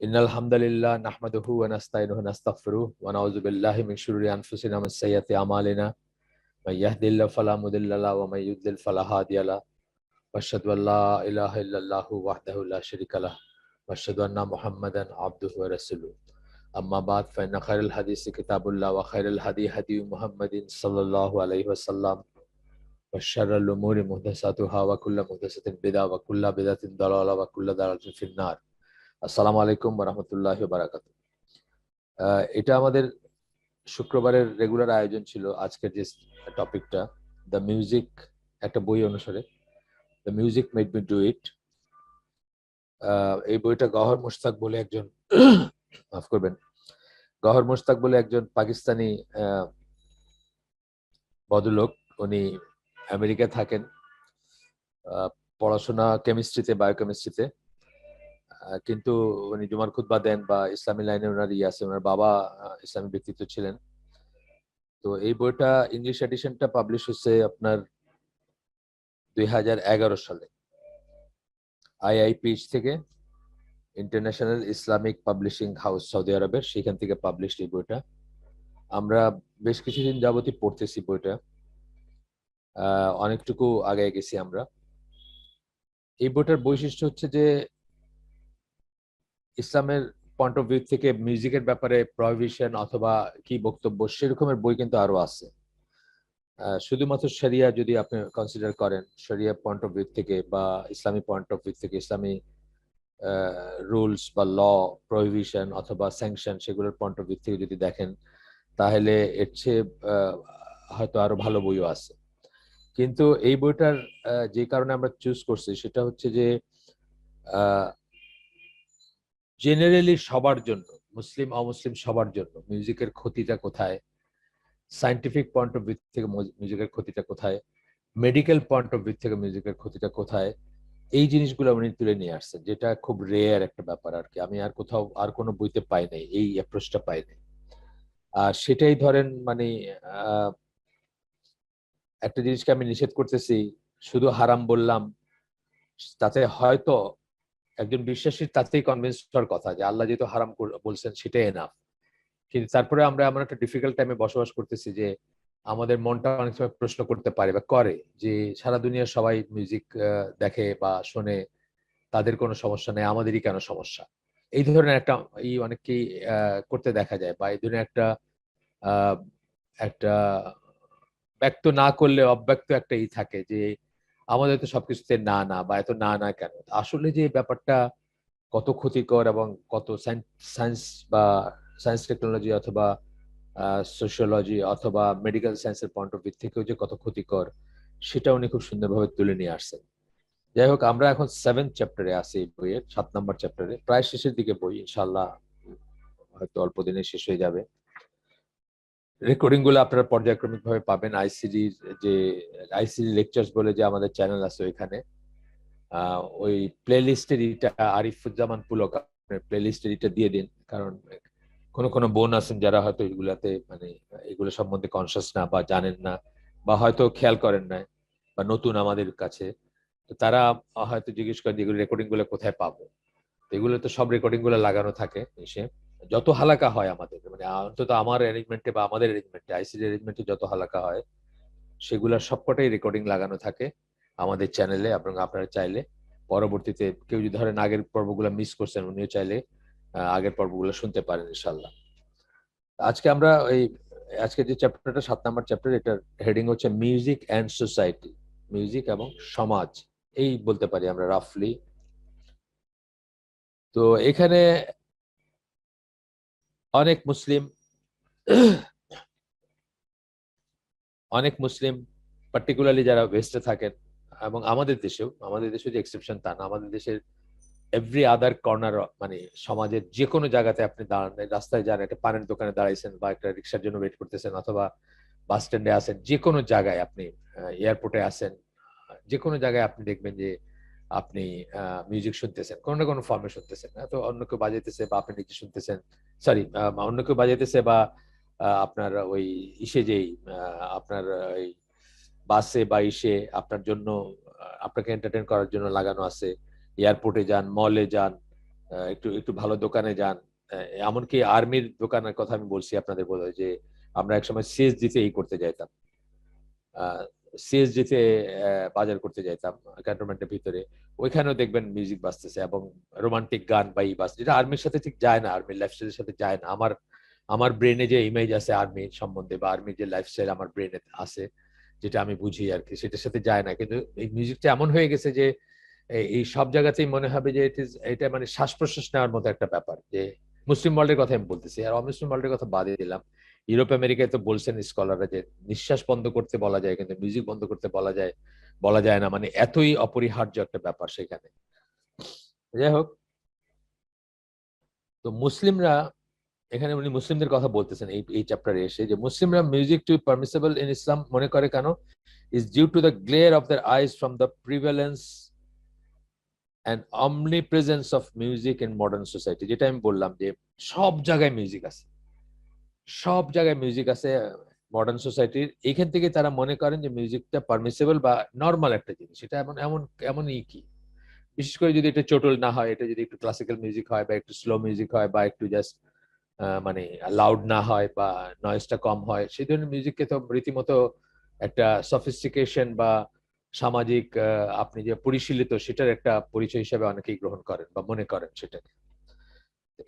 ইন্নাল হামদালিল্লাহ নাহমাদুহু ওয়া নাস্তাইনুহু ওয়া নাস্তাগফিরুহু ওয়া নাউযু বিল্লাহি মিন শুরুরি আনফুসিনা ওয়া মিন সাইয়্যাতি আমালিনা মান ইয়াহদিহিল্লাহু ফালা মুদিল্লা লাহু ওয়া মান ইউদ্লিল ফালা হাদিয়া লাহু ওয়া আশহাদু আল লা ইলাহা ইল্লাল্লাহু ওয়াহদাহু লা শারীকা লাহু ওয়া আশহাদু আন্না মুহাম্মাদান আবদুহু ওয়া রাসূলুহু আম্মা বাদ ফাইন্না খায়রাল হাদিসি কিতাবুল্লাহ ওয়া খায়রাল হাদী মুহাম্মাদিন সাল্লাল্লাহু আলাইহি ওয়াসাল্লাম ওয়া শাররাল উমুরি মুহদাসাতুহা ওয়া কুল্লু মুহদাসাতিন বিদআহ ওয়া কুল্লু বিদআতিন দালালাহ ওয়া কুল্লু দালালাতিন ফিন-নার। আসসালামু আলাইকুম ওয়া রাহমাতুল্লাহি ওয়া বারাকাতুহু। এটা আমাদের শুক্রবারের রেগুলার আয়োজন ছিল। আজকের যে টপিকটা, দ্য মিউজিক, একটা বই অনুসারে the music made me do it. এই বইটা গওহর মুশতাক বলে একজন মাফ করবেন, গওহর মুশতাক বলে একজন পাকিস্তানি ভদ্রলোক। উনি আমেরিকায় থাকেন, পড়াশোনা কেমিস্ট্রিতে, বায়োকেমিস্ট্রিতে, কিন্তু উনি জুমার খুতবা দেন বা ইসলামী লাইনে ওনার আছে। ওনার বাবা ইসলামী ব্যক্তিত্ব ছিলেন। তো এই বইটা ইংলিশ এডিশনটা পাবলিশ হয়েছে আপনার 2011 সালে আইআইপিএইচ থেকে, international Islamic publishing house, Saudi আরবের, সেখান থেকে পাবলিশ এই বইটা। আমরা বেশ কিছুদিন যাবতই পড়তেছি বইটা, অনেকটুকু আগে গেছি আমরা। এই বইটার বৈশিষ্ট্য হচ্ছে যে ইসলামের পয়েন্ট অফ ভিউ থেকে মিউজিকের ব্যাপারে প্রহিবিশন অথবা কি বক্তব্য, সেরকমের বই কিন্তু আরো আছে। শুধুমাত্র শরিয়া যদি আপনি কনসিডার করেন, শরিয়া পয়েন্ট অফ ভিউ থেকে বা ইসলামী পয়েন্ট অফ ভিউ থেকে, ইসলামী রুলস বা ল, প্রহিবিশন অথবা স্যাংশন, সেগুলোর পয়েন্ট অফ ভিউ থেকে যদি দেখেন, তাহলে এর চেয়ে হয়তো আরো ভালো বইও আছে। কিন্তু এই বইটার যে কারণে আমরা চুজ করছি সেটা হচ্ছে যে জেনারেলি সবার জন্য, মুসলিম অমুসলিম সবার জন্য মিউজিকের ক্ষতিটা কোথায়, সায়েন্টিফিক পয়েন্ট অফ ভিউ থেকে মিউজিকের ক্ষতিটা কোথায়, মেডিকেল পয়েন্ট অফ ভিউ থেকে মিউজিকের ক্ষতিটা কোথায়, এই জিনিসগুলো উনি তুলে নিয়ে আসছেন, যেটা খুব রেয়ার একটা ব্যাপার আর কি। আমি আর কোথাও আর কোনো বইতে পাই নাই, এই অ্যাপ্রোচটা পাই নাই। আর সেটাই ধরেন মানে একটা জিনিসকে আমি নিষেধ করতেছি, শুধু হারাম বললাম, তাতে হয়তো একজন বিশ্বাসীর তাতেই কনভিন্স হওয়ার কথা যে আল্লাহ যেহেতু হারাম বলছেন সেটাই এনাফ। কিন্তু তারপরে আমরা এমন একটা ডিফিকাল্ট টাইমে বসবাস করতেছি যে আমাদের মনটা অনেক সময় প্রশ্ন করতে পারে বা করে যে সারা দুনিয়ার সবাই মিউজিক দেখে বা শোনে, তাদের কোনো সমস্যা নেই, আমাদেরই কেন সমস্যা। এই ধরনের একটা অনেককেই করতে দেখা যায়, বা এই ধরনের একটা আহ, একটা ব্যক্ত না করলে অব্যক্ত একটা থাকে যে আমাদের তো সবকিছুতে না না, বা এত না না কেন। আসলে যে ব্যাপারটা কত ক্ষতিকর এবং কত সায়েন্স বা সায়েন্স টেকনোলজি অথবা সোশিওলজি অথবা মেডিকেল সায়েন্সের পয়েন্ট অফ ভিউ থেকেও যে কত ক্ষতিকর, সেটা উনি খুব সুন্দরভাবে তুলে নিয়ে আসছেন। যাই হোক, আমরা এখন 7th চ্যাপ্টারে আছি, এই বইয়ের 7 নম্বর চ্যাপ্টারে, প্রায় শেষের দিকে বই, ইনশাল্লাহ হয়তো অল্প দিনে শেষ হয়ে যাবে। রেকর্ডিং গুলো আপনারা পর্যায়ক্রমিক ভাবে পাবেন আইসিডির যে আইসিডি লেকচার্স বলে যে আমাদের চ্যানেল আছে, ওইখানে ওই প্লে লিস্টের ইটা আরিফুজ্জামান পুলক প্লে লিস্টের ইটা দিয়ে দিন। কারণ কোনো বোন আছেন যারা হয়তো এগুলাতে মানে এগুলো সম্বন্ধে কনসিয়াস না বা জানেন না, বা হয়তো খেয়াল করেন না, বা নতুন আমাদের কাছে, তো তারা হয়তো জিজ্ঞেস করেন এগুলো রেকর্ডিং গুলো কোথায় পাবো। এগুলো তো সব রেকর্ডিং গুলো লাগানো থাকে এসে, যত হালাকা হয় আমাদের, মানে অন্তত আমার অ্যারেঞ্জমেন্টে বা আমাদের অ্যারেঞ্জমেন্টে, আইসিডি অ্যারেঞ্জমেন্টে যত হালাকা হয় সেগুলোর সবকটাই রেকর্ডিং লাগানো থাকে আমাদের চ্যানেলে। আপনারা চাইলে পরবর্তীতে কেউ যদি ধরেন আগের পর্বগুলো মিস করছেন, উনিও চাইলে আগের পর্বগুলো শুনতে পারেন ইনশাল্লাহ। আজকে আমরা আজকে যে চ্যাপ্টারটা 7 নম্বর চ্যাপ্টার, এটার হেডিং হচ্ছে মিউজিক অ্যান্ড সোসাইটি, মিউজিক এবং সমাজ, এই বলতে পারি আমরা রাফলি। তো এখানে অনেক মুসলিম অনেক মুসলিম পার্টিকুলারলি যারা ওয়েস্টে থাকেন, এবং আমাদের দেশেও যে এক্সেপশন তা না, আমাদের দেশের এভরি আদার কর্নার, মানে সমাজের যে কোনো জায়গাতে আপনি দাঁড়ান, রাস্তায় যান, একটা পানের দোকানে দাঁড়াইছেন বা একটা রিক্সার জন্য ওয়েট করতেছেন, অথবা বাস স্ট্যান্ডে আছেন, যে কোনো জায়গায় আপনি এয়ারপোর্টে আছেন, যে কোনো জায়গায় আপনি দেখবেন যে আপনি মিউজিক শুনতেছেন, কোনো না কোনো ফর্মে শুনতেছেন। তো অন্য কেউ বাজাইতেছে বা আপনি নিজে শুনতেছেন, সরি, অন্য কেউ বাজাইতেছে বা আপনার ওই ইসে যেই আপনার ওই বাসে বা ইসে আপনার জন্য, আপনাকে এন্টারটেইন করার জন্য লাগানো আছে। এয়ারপোর্টে যান, মলে যান, একটু একটু ভালো দোকানে যান, এমনকি আর্মির দোকানের কথা আমি বলছি আপনাদের, বলে যে আমরা একসময় সিএসজি-তে এই করতে যাইতাম, সিএসজি-তে বাজার করতে যাইতাম ক্যান্টনমেন্টের ভিতরে, ওইখানেও দেখবেন মিউজিক বাজতেছে এবং রোমান্টিক গান বা ই বাজছে, যেটা আর্মির সাথে ঠিক যায় না, আর্মির লাইফস্টাইলের সাথে যায় না। আমার আমার ব্রেনে যে ইমেজ আছে আর্মির সম্বন্ধে বা আর্মির যে লাইফস্টাইল আমার ব্রেনে আছে, যেটা আমি বুঝি আর কি, সেটার সাথে যায় না। কিন্তু এই মিউজিকটা এমন হয়ে গেছে যে এই সব জায়গাতেই মনে হবে যে এটা মানে শ্বাস প্রশ্বাস নেওয়ার মতো একটা ব্যাপার। যে মুসলিম ওয়ার্ল্ডের কথা আমি বলতেছি, আর অমুসলিম ওয়ার্ল্ডের কথা বাদে দিলাম, ইউরোপ আমেরিকায় তো বলছেন স্কলাররা যে নিঃশ্বাস বন্ধ করতে বলা যায় কিন্তু মিউজিক বন্ধ করতে বলা যায় না, মানে এতই অপরিহার্য একটা ব্যাপার সেখানে। যাই হোক, তো মুসলিমরা, এখানে উনি মুসলিমদের কথা বলতেছেন এই চ্যাপ্টারে এসে, যে মুসলিমরা music to permissible in Islam মনে করে কেন, is due to the glare of their eyes from the prevalence and omnipresence of music in modern society. যেটা আমি বললাম যে সব জায়গায় মিউজিক আছে, সব জায়গায় মিউজিক আছে মডার্ন সোসাইটির। এইখান থেকে তারা মনে করেন যে মিউজিকটা পারমিসিবল বা নর্মাল একটা জিনিস, এটা এমন এমন এমনই কি, বিশেষ করে যদি এটা চটল না হয়, এটা যদি একটু ক্লাসিক্যাল মিউজিক হয় বা একটু স্লো মিউজিক হয় বা একটু জাস্ট মানে লাউড না হয় বা নয়েজটা কম হয়, সেই ধরনের মিউজিককে তো রীতিমতো একটা সফিস্টিকেশন বা সামাজিক আপনি যে পরিশীলিত সেটার একটা পরিচয় হিসেবে অনেকেই গ্রহণ করেন বা মনে করেন সেটাকে।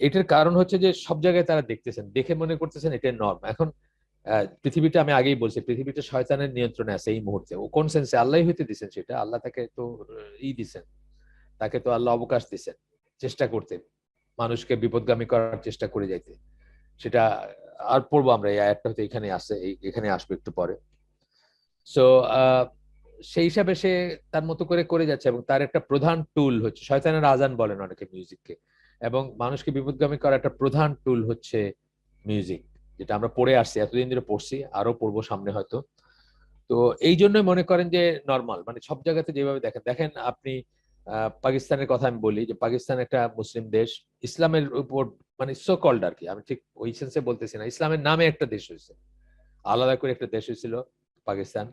এটার কারণ হচ্ছে যে সব জায়গায় তারা দেখতেছেন, দেখে মনে করতেছেন এটা নর্ম। এখন পৃথিবীটা, আমি আগেই বলছি, পৃথিবীটা শয়তানের নিয়ন্ত্রণে আছে এই মুহূর্তে। ও কোন সেন্সে আল্লাহ হইতে দিচ্ছেন সেটা, আল্লাহ তাকে তো দিচ্ছেন, তাকে তো আল্লাহ অবকাশ দিচ্ছেন চেষ্টা করতে, মানুষকে বিপদগামী করার চেষ্টা করে যাইতে। সেটা আর পড়বো আমরা, এই আয়াতটা হয়তো এখানে আসে, এখানে আসবে একটু পরে। সো সেই হিসাবে সে তার মতো করে করে যাচ্ছে এবং তার একটা প্রধান টুল হচ্ছে, শয়তানের আজান বলেন অনেকে মিউজিককে, এবং মানুষকে বিপদগামী করার একটা প্রধান টুল হচ্ছে মিউজিক, যেটা আমরা পড়ে আসছি, এতদিন ধরে পড়ছি, আরো পড়বো সামনে হয়তো। তো এই জন্যই মনে করেন যে নর্মাল, মানে সব জায়গাতে যেভাবে দেখেন, দেখেন আপনি পাকিস্তানের কথা আমি বলি, যে পাকিস্তান একটা মুসলিম দেশ, ইসলামের উপর মানে সো কল্ড আর কি, আমি ঠিক ওই সেন্সে বলতেছি না, ইসলামের নামে একটা দেশ হয়েছে, আলাদা করে একটা দেশ হয়েছিল পাকিস্তান।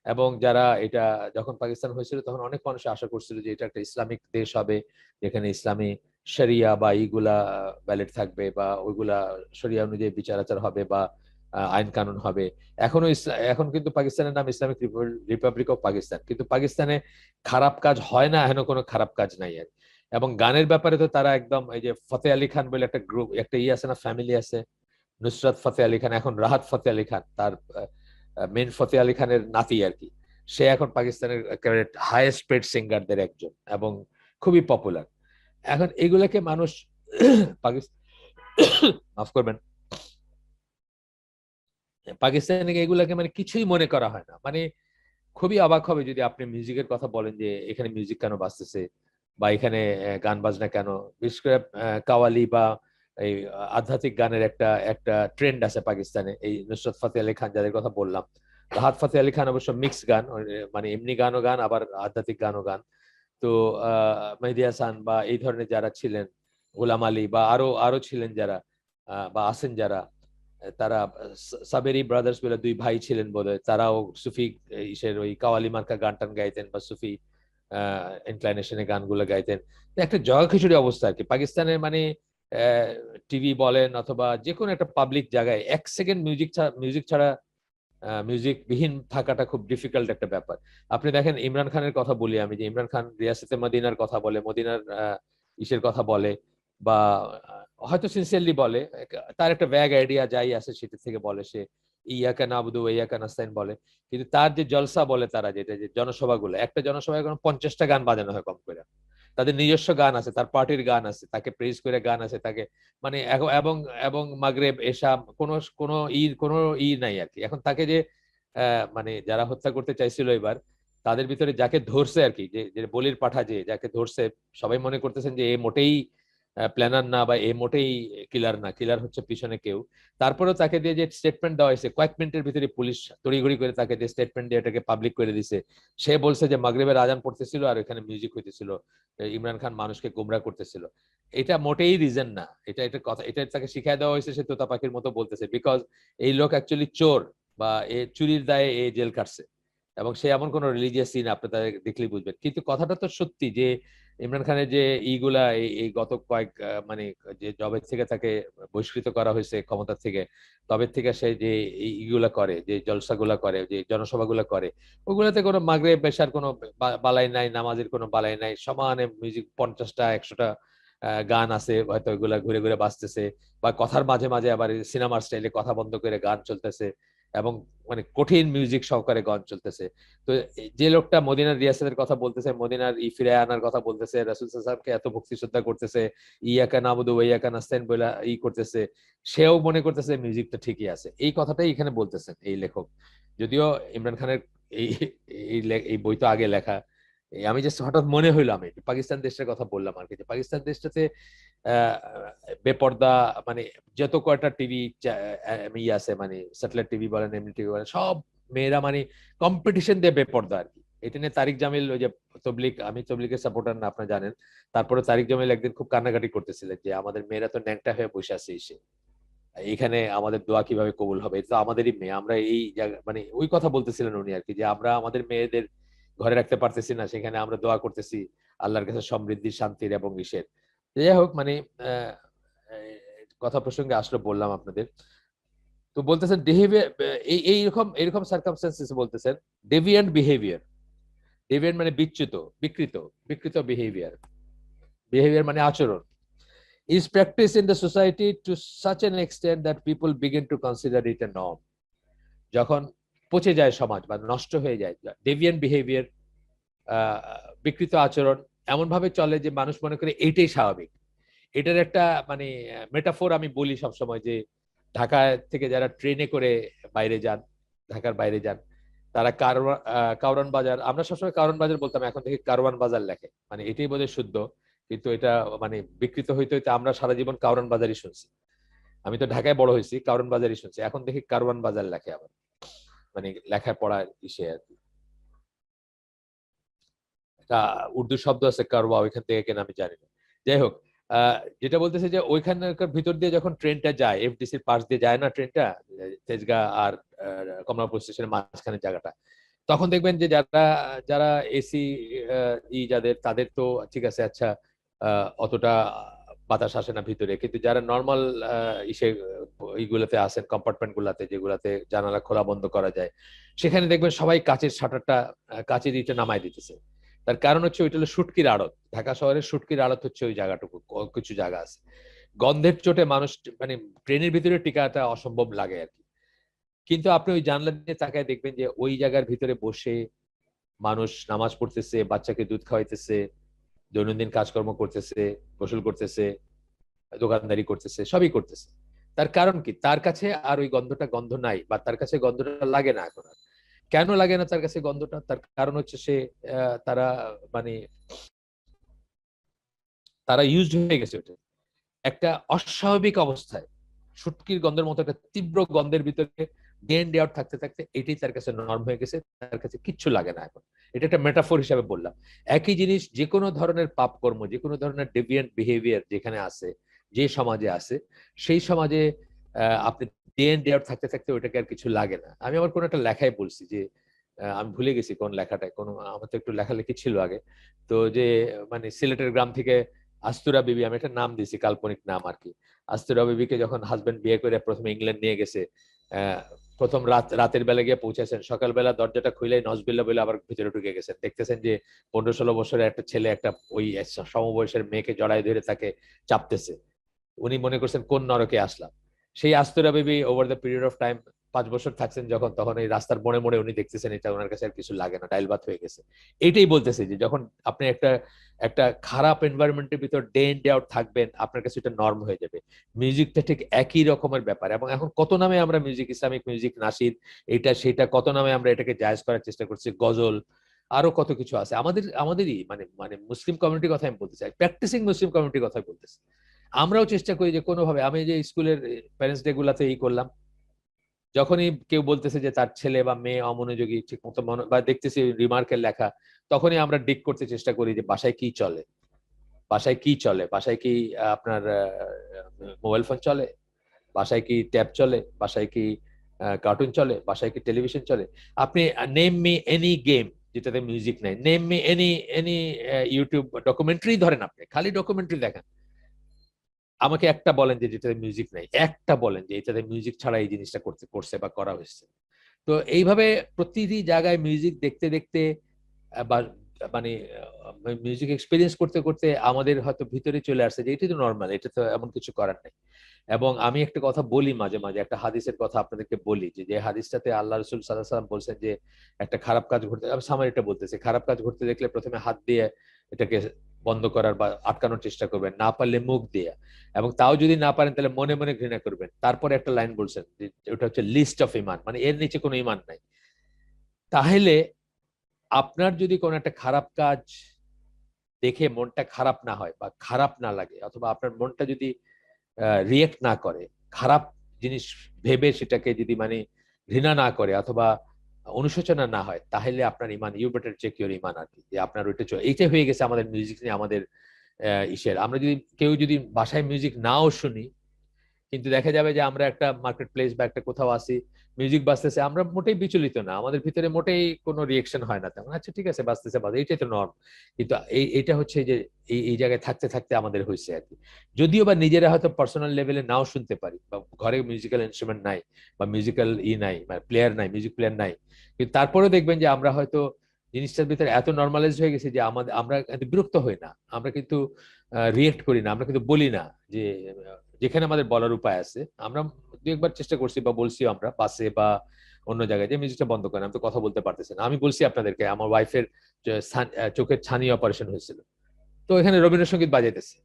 এবং যারা এটা, যখন পাকিস্তান হয়েছিল তখন অনেক মানুষ আশা করছিল যে এটা একটা ইসলামিক দেশ হবে, যেখানে ইসলামী শরিয়া বা এইগুলা ভ্যালিড থাকবে বা ওইগুলা শরিয়া অনুযায়ী বিচার আচার হবে বা আইন কানুন হবে। এখন কিন্তু পাকিস্তানের নাম ইসলামিক রিপাবলিক অফ পাকিস্তান, কিন্তু পাকিস্তানে খারাপ কাজ হয় না, এখনো কোনো খারাপ কাজ নাই আর। এবং গানের ব্যাপারে তো তারা একদম, এই যে ফতে আলী খান বলে একটা গ্রুপ, একটা আছে না, ফ্যামিলি আছে, নুসরাত ফতে আলী খান, এখন রাহাত ফতে আলী খান, তার মেন ফতে আলী খানের নাতি আর কি, সে এখন পাকিস্তানের হাইয়েস্ট পেড সিঙ্গারদের একজন এবং খুবই পপুলার। এখন এগুলাকে মানুষ পাকিস্তান, মাফ করবেন, পাকিস্তানে এগুলাকে মানে কিছুই মনে করা হয় না। মানে খুবই অবাক হবে যদি আপনি মিউজিকের কথা বলেন যে এখানে মিউজিক কেন বাজতেছে বা এখানে গান বাজনা কেন। বিশেষ করে কাওয়ালি বা এই আধ্যাত্মিক গানের একটা একটা ট্রেন্ড আছে পাকিস্তানে, এই নুসরত ফতে আলী খান যাদের কথা বললাম, রাহাত ফতে আলী খান অবশ্য মিক্স গান, মানে এমনি গানও গান আবার আধ্যাত্মিক গানও গান। তো মেহেদী হাসান বা এই ধরনের যারা ছিলেন, গোলাম আলী বা আরো আরো ছিলেন যারা, বা আছেন যারা, তারা সাবেরি ব্রাদার্স বলে দুই ভাই ছিলেন বোধহয়, তারাও সুফি ইসের ওই কাওয়ালি মার্কা গান টান গাইতেন বা সুফি ইনক্লাইনেশনে গানগুলো গাইতেন। একটা জগা খিচুড়ি অবস্থা আর কি পাকিস্তানে, মানে টিভি বলেন অথবা যে কোনো একটা পাবলিক জায়গায় 1 সেকেন্ড মিউজিক ছাড়া মিউজিক বিহীন থাকাটা খুব ডিফিকাল্ট একটা ব্যাপার। আপনি দেখেন ইমরান খানের কথা বলি আমি, যে ইমরান খান রিয়াসতে মদিনার কথা বলে, মদিনার ইসের কথা বলে বা হয়তো সিনসিয়ারলি বলে, তার একটা ব্যাগ আইডিয়া যাই আছে সেটা থেকে বলে, সে ইয়াকা নাবুদু ইয়াকা নাস্তাইন বলে, কিন্তু তার যে জলসা বলে তারা, যেটা যে জনসভাগুলো, একটা জনসভায় 50টা গান বাজানো হয় কম করে, তাদের নিজস্ব গান আছে, তার পার্টির গান আছে, তাকে প্রেজ করে গান আছে, তাকে মানে এবং এবং মাগরেব এশা কোনো কোনো কোনো নাই আর কি। এখন তাকে যে মানে যারা হত্যা করতে চাইছিল এবার, তাদের ভিতরে যাকে ধরছে আর কি, যে বলির পাঠা, যে যাকে ধরছে, সবাই মনে করতেছেন যে এ মোটেই প্ল্যানার না বা এ মোটেই কিলার না, কিলার হচ্ছে পিছনে কেউ। তারপরেও তাকে দিয়ে যে স্টেটমেন্ট দেওয়া হয়েছে, কয়েক মিনিটের ভিতরে পুলিশ তড়িঘড়ি করে তাকে যে স্টেটমেন্ট দিয়ে এটাকে পাবলিক করে দিছে। সে বলছে যে মাগরিবের আজান পড়তেছিল আর এখানে মিউজিক হইতেছিল, ইমরান খান মানুষকে গোমরা করতেছিল। এটা মোটেই রিজন না, এটা এটা কথা, এটা তাকে শিখাই দেওয়া হয়েছে, সে তোতা পাখির মতো বলতেছে, বিকজ এই লোক অ্যাকচুয়ালি চোর বা এ চুরির দায়ে এ জেল কাটছে এবং সে এমন কোন রিলিজিয়াস সিন আপনি তাদের দেখলেই বুঝবেন। কিন্তু কথাটা তো সত্যি যে ইমরান খানের যে এইগুলা এই গত কয়েক মানে যে জবের থেকে তাকে বহিষ্কৃত করা হয়েছে ক্ষমতা থেকে, তবে থেকে সে যে এইগুলা করে, যে জলসাগুলা করে, যে জনসভাগুলা করে, ওগুলাতে কোনো মাগরিব পেশার কোনো বালাই নাই, নামাজের কোনো বালাই নাই, সমানে মিউজিক 50টা 100টা গান আছে হয়তো, ওইগুলা ঘুরে ঘুরে বাজতেছে, বা কথার মাঝে মাঝে আবার সিনেমার স্টাইলে কথা বন্ধ করে গান চলতেছে, এবং মানে কঠিন মিউজিক সহকারে গান চলতেছে। তো যে লোকটা মদিনার রিয়াসতের কথা বলতেছে, মদিনার ফিরে আনার কথা বলতেছে, রাসূল সাল্লাল্লাহু আলাইহি ওয়াসাল্লামকে এত ভক্তি শ্রদ্ধা করতেছে, ইয়াকা নাবুদু ওয়া ইয়াকা নাস্তাইন বলে করতেছে, সেও মনে করতেছে মিউজিকটা ঠিকই আছে। এই কথাটাই এখানে বলতেছেন এই লেখক। যদিও ইমরান খানের এই এই বই তো আগে লেখা, আমি জাস্ট হঠাৎ মনে হইলো, আমি পাকিস্তান দেশের কথা বললাম আর কি, যে পাকিস্তান দেশটাতে বেপর্দা মানে যত কয়টা টিভি আছে, মানে স্যাটেলাইট টিভি বলেন এমনি টিভি বলেন, সব মেয়েরা মানে কম্পিটিশন দিয়ে বেপর্দা আর কি। এটা নিয়ে তারিক জামিল, ওই যে তবলিগ, আমি তবলিগের সাপোর্টার না আপনারা জানেন, তারপরে তারিক জামিল একদিন খুব কান্নাকাটি করতেছিলেন যে আমাদের মেয়েরা তো ন্যাংটা হয়ে বসে আছে এসে, এখানে আমাদের দোয়া কিভাবে কবুল হবে, এটা তো আমাদেরই মেয়ে, আমরা এই জায়গা মানে ওই কথা বলতেছিলেন উনি আর কি, যে আমরা আমাদের মেয়েদের ঘরে রাখতে পারতেছি না, সেখানে আমরা দোয়া করতেছি আল্লাহর কাছে সমৃদ্ধি, শান্তির এবং ইসের। যাই হোক, মানে আহ, কথা প্রসঙ্গে আসলে বললাম আপনাদের। তো বলতেছেন বিহেভিয়ার, এইরকম এরকম সার্কামস্টেন্সেস বলতেছেন ডেভিয়েন্ট বিহেভিয়ার। ডেভিয়েন্ট মানে বিচ্যুত, বিকৃত, বিকৃত বিহেভিয়ার। বিহেভিয়ার মানে আচরণ is practiced in the society to such an extent that people begin to consider it a norm. যখন পচে যায় সমাজ বা নষ্ট হয়ে যায়, ডেভিয়েন্ট বিহেভিয়ার, বিকৃত আচরণ এমন ভাবে চলে যে মানুষ মনে করে এইটাই স্বাভাবিক। এটার একটা মানে মেটাফোর আমি বলি সবসময়, যে ঢাকা থেকে যারা ট্রেনে করে বাইরে যান, ঢাকার বাইরে যান, তারা কারওয়ান বাজার, আমরা সবসময় কারওয়ান বাজার বলতাম, এখন থেকে কারওয়ান বাজার লেখে, মানে এটাই বোধহয় শুদ্ধ, কিন্তু এটা মানে বিকৃত হইতে হইতে আমরা সারা জীবন কারওয়ান বাজারই শুনছি। আমি তো ঢাকায় বড় হয়েছি, কারওয়ান বাজারই শুনছি, এখন দেখি কারওয়ান বাজার লেখে আবার, মানে লেখা পড়ার ইসে আর কি। একটা উর্দু শব্দ আছে কারওয়া, ওইখান থেকে কেন আমি জানি না। যাই হোক, যেটা বলতেছে যে ওইখানকার ভিতর দিয়ে যখন ট্রেনটা যায়, এফডিসির পাশ দিয়ে যায় না ট্রেনটা, তেজগাঁ আর কমলাপুর স্টেশনের মাঝখানে জায়গাটা, তখন দেখবেন যে যারা যারা এসি যাদের, তাদের তো ঠিক আছে, আচ্ছা অতটা বাতাস আসে না ভিতরে, কিন্তু যারা নর্মাল ইসে এইগুলাতে আছেন, কম্পার্টমেন্ট গুলাতে যেগুলাতে জানালা খোলা বন্ধ করা যায়, সেখানে দেখবেন সবাই কাচের শাটারটা, কাচের ইটা নামায় দিতেছে। তার কারণ হচ্ছে ওইটা হলো শুটকির আড়ত, ঢাকা শহরের শুটকির আড়ত হচ্ছে ওই জায়গাটুকু, কিছু জায়গা আছে। গন্ধের চোটে মানুষ মানে ট্রেনের ভিতরে টিকাটা অসম্ভব লাগে আর কি। কিন্তু আপনি ওই জানলা দিয়ে তাকায় দেখবেন যে ওই জায়গার ভিতরে বসে মানুষ নামাজ পড়তেছে, বাচ্চাকে দুধ খাওয়াইতেছে, দৈনন্দিন কাজকর্ম করতেছে, গোসল করতেছে, দোকানদারি করতেছে, সবই করতেছে। তার কারণ কি? তার কাছে আর ওই গন্ধটা গন্ধ নাই, বা তার কাছে গন্ধটা লাগে না এখন আর। কেন লাগে না তার কাছে গন্ধটা? তার কারণ হচ্ছে সে তারা মানে তারা ইউজড হয়ে গেছে ওটা একটা অস্বাভাবিক অবস্থায়, শুটকির গন্ধের মতো একটা তীব্র গন্ধের ভিতরে ডে ইন ডে আউট থাকতে থাকতে এটাই তার কাছে নরম হয়ে গেছে, তার কাছে কিচ্ছু লাগে না এখন। এটা একটা মেটাফোর হিসাবে বললাম। একই জিনিস যে কোনো ধরনের পাপ কর্ম, যে কোনো ধরনের ডেভিয়েন্ট বিহেভিয়ার যেখানে আছে, যে সমাজে আছে, সেই সমাজে আপনি ডে ইন ডে আউট থাকতে থাকতে ওইটাকে আর কিছু লাগে না। আমি আমার কোনো একটা লেখায় বলছি যে আমি ভুলে গেছি কোন লেখাটায়, কোনো আমার তো একটু লেখালেখি ছিল আগে, তো যে মানে সিলেটের গ্রাম থেকে আস্তুরা বিবি, আমি একটা নাম দিয়েছি, কাল্পনিক নাম আর কি, আস্তুরা বিবিকে যখন হাজবেন্ড বিয়ে করে প্রথমে ইংল্যান্ড নিয়ে গেছে, প্রথম রাতের বেলা গিয়ে পৌঁছেছেন, সকালবেলা দরজাটা খুলেই নজবিল্লা বলে আবার ভিতরে ঢুকে গেছেন, দেখতেছেন যে 15-16 বছরের একটা ছেলে একটা ওই সমবয়সের মেয়েকে জড়াই ধরে তাকে চাপতেছে। উনি মনে করছেন কোন নরকে আসলাম। সেই আস্তুরা বিবি over the period of time 5 বছর থাকছেন যখন, তখন এই রাস্তার মোড়ে মোড়ে উনি দেখতেছেন এটা ওনার কাছে আর কিছু লাগে না, ডাইল ভাত হয়ে গেছে। এইটাই বলতেছে যে যখন আপনি একটা একটা খারাপ এনভায়রনমেন্টের ভিতর ডে ইন ডে আউট থাকবেন, আপনার কাছে এটা নর্ম হয়ে যাবে। মিউজিকটা ঠিক একই রকমের ব্যাপার, এবং এখন কত নামে আমরা মিউজিক, ইসলামিক মিউজিক, নাসিদ, এটা সেটা কত নামে আমরা এটাকে জায়েজ করার চেষ্টা করছি, গজল, আরো কত কিছু আছে আমাদেরই মানে মানে মুসলিম কমিউনিটির কথা আমি বলতে চাই, প্র্যাকটিসিং মুসলিম কমিউনিটির কথা বলতেছি। আমরাও চেষ্টা করি যে কোনোভাবে, আমি যে স্কুলের প্যারেন্টস ডে গুলাতে করলাম, যখনই কেউ বলতেছে যে তার ছেলে বা মেয়ে অমনোযোগী, ঠিক মতো বা দেখতেছি রিমার্কের লেখা, তখনই আমরা ডিক করতে চেষ্টা করি যে বাসায় কি চলে, বাসায় কি চলে, বাসায় কি আপনার মোবাইল ফোন চলে, বাসায় কি ট্যাব চলে, বাসায় কি কার্টুন চলে, বাসায় কি টেলিভিশন চলে। আপনি নেম মি এনি গেম, যেটাতে মিউজিক নাই। Name me any any YouTube documentary ধরেন, আপনি খালি ডকুমেন্টারি দেখেন, আমাকে একটা বলেন যে যেটাতে মিউজিক নাই, একটা বলেন যে এটাতে মিউজিক ছাড়া এই জিনিসটা করছে বা করা হয়েছে। তো এইভাবে প্রতিটি জায়গায় মিউজিক দেখতে দেখতে বা মানে মিউজিক এক্সপিরিয়েন্স করতে করতে আমাদের হয়তো ভিতরে চলে আসছে যে এটা তো নর্মাল, এটা তো এমন কিছু করার নেই। এবং আমি একটা কথা বলি মাঝে মাঝে, একটা হাদিসের কথা আপনাদেরকে বলি, যে হাদিসটাতে আল্লাহ রসুল সাল্লাল্লাহু আলাইহি ওয়াসাল্লাম বলছেন যে একটা খারাপ কাজ ঘটতে, আমি সামারিটা বলতেছি, খারাপ কাজ ঘটতে দেখলে প্রথমে হাত দিয়ে এটাকে বন্ধ করার বা আটকানোর চেষ্টা করবেন, না পারলে মুখ দিয়ে, এবং তাও যদি না পারেন তাহলে মনে মনে ঘৃণা করবেন। তারপরে একটা লাইন বলছেন যে ওটা হচ্ছে লিস্ট অফ ইমান, মানে এর নিচে কোনো ইমান নাই। তাহলে আপনার যদি কোনো একটা খারাপ কাজ দেখে মনটা খারাপ না হয় বা খারাপ না লাগে, অথবা আপনার মনটা যদি রিয়েক্ট না করে, খারাপ জিনিস ভেবে সেটাকে যদি মানে ঘৃণা না করে অথবা অনুশোচনা না হয়, তাহলে আপনার ইমান, ইউ বেটার চেক ইউর ইমান আর কি, যে আপনার ওইটা এইটাই হয়ে গেছে আমাদের মিউজিক নিয়ে আমাদের ইসের। আমরা যদি কেউ যদি বাসায় মিউজিক নাও শুনি, কিন্তু দেখা যাবে যে আমরা একটা মার্কেট প্লেস বা একটা কোথাও আসি, মিউজিক বাজতেছে, আমরা মোটেই বিচলিত না, আমাদের ভিতরে মোটেই কোনো রিয়েকশন হয় না তেমন, আচ্ছা ঠিক আছে বাজতেছে বাজে, এইটাই তো নর্ম। কিন্তু এইটা হচ্ছে যে এই জায়গায় থাকতে থাকতে আমাদের হয়েছে আর কি। যদিও বা নিজেরা হয়তো পার্সোনাল লেভেলে নাও শুনতে পারি, বা ঘরে মিউজিক্যাল ইনস্ট্রুমেন্ট নাই বা মিউজিক্যাল নাই, মানে প্লেয়ার নাই, মিউজিক প্লেয়ার নাই, কিন্তু তারপরেও দেখবেন যে আমরা হয়তো জিনিসটার ভিতরে এত নর্মালাইজ হয়ে গেছে যে আমরা বিরক্ত হই না, আমরা কিন্তু রিয়েক্ট করি না, আমরা কিন্তু বলি না যে যেখানে আমাদের বলার উপায় আছে। আমরা দু একবার চেষ্টা করছি বা বলছি আমরা বাসে বা অন্য জায়গায় যে মিউজিকটা বন্ধ করেন, আমি তো কথা বলতে পারতেছি না। আমি বলছি আপনাদেরকে, আমার ওয়াইফের চোখের ছানি অপারেশন হয়েছিল, তো এখানে রবীন্দ্রসঙ্গীত বাজাইতেছে,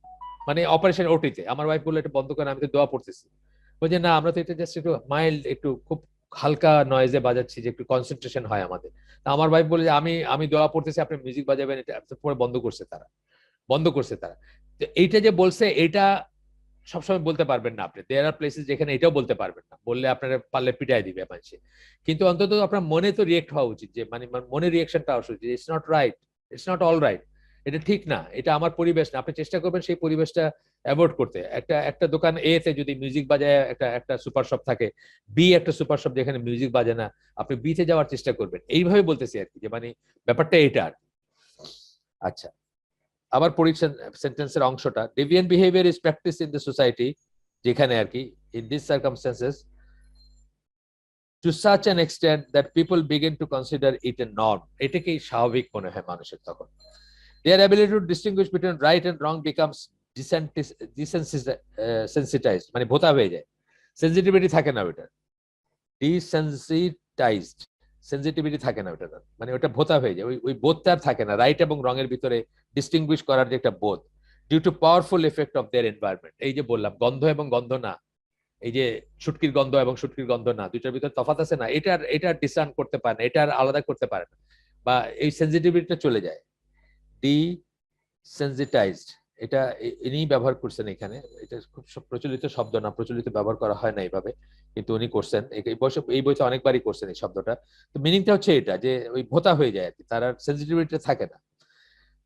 মানে অপারেশন ওটিতে। আমার ওয়াইফ বললো এটা বন্ধ করেন, আমি তো দোয়া পড়তেছি। বলছে না, আমরা তো এটা জাস্ট একটু মাইল্ড, একটু খুব হালকা নয়েজে বাজাচ্ছি, যে একটু কনসেন্ট্রেশন হয় আমাদের। আমার ওয়াইফ বলে যে আমি আমি দোয়া পড়তেছি, আপনি মিউজিক বাজাবেন, এটা পরে বন্ধ করছে তারা, বন্ধ করছে তারা। তো এইটা যে বলছে, এটা সবসময় বলতে পারবেন না আপনি, দেয়ার আর প্লেসেস যেখানে এটাও বলতে পারবেন না, বললে আপনারা পারলে পিটাই দিবে মানুষে। কিন্তু অন্তত আপনার মনে তো রিয়েক্ট হওয়া উচিত, যে মানে মনে রিয়েকশনটা আসা উচিত, it's not right, it's not all right, এটা ঠিক না, এটা আমার পরিবেশ না। আপনি চেষ্টা করবেন সেই পরিবেশটা অ্যাভয়েড করতে। একটা একটা দোকান এ তে যদি মিউজিক বাজায়, একটা একটা সুপার শপ থাকে, বি একটা সুপার শপ যেখানে মিউজিক বাজে না, আপনি বি তে যাওয়ার চেষ্টা করবেন। এইভাবে বলতেছি আর কি, যে মানে ব্যাপারটা এটা আর কি। আচ্ছা, আবার পড়ি সেন্টেন্সের অংশটা। Deviant behaviour is practice in the society, যেখানে আর কি, in this circumstances, to such an extent that people begin to consider it a norm, এটাকেই স্বাভাবিক মনে হয় মানুষের তখন। Their ability to distinguish between right and wrong becomes desensitised, মানে ভোতা হয়ে যায়, সেন্সিটিভিটি থাকে না ওইটা, ডিসেন্সিটাইজড, সেন্সিটিভিটি থাকে না ওটা, মানে ওটা ভোতা হয়ে যায়, ওই ওই বোধটা আর থাকে না, রাইট এবং রঙের ভিতরে ডিস্টিংগুইশ করার যে একটা বোধ, due to powerful effect of their environment. এই যে বললাম গন্ধ এবং গন্ধ না, এই যে শুটকির গন্ধ এবং শুটকির গন্ধ না, দুইটার ভিতরে তফাৎ আছে না, এটার ডিসার্ন করতে পারে না, এটার আলাদা করতে পারে না, বা এই সেন্সিটিভিটিটা চলে যায়, ডি সেন্সিটাইজড। এটা ইনি ব্যবহার করছেন এখানে, এটা খুব প্রচলিত শব্দ না, প্রচলিত ব্যবহার করা হয় না এইভাবে, কিন্তু উনি করছেন এই বইতে অনেকবারই করছেন এই শব্দটা। তো মিনিংটা হচ্ছে এটা, যে ওই ভোতা হয়ে যায় আর কি, তার আর সেন্সিটিভিটি থাকে না।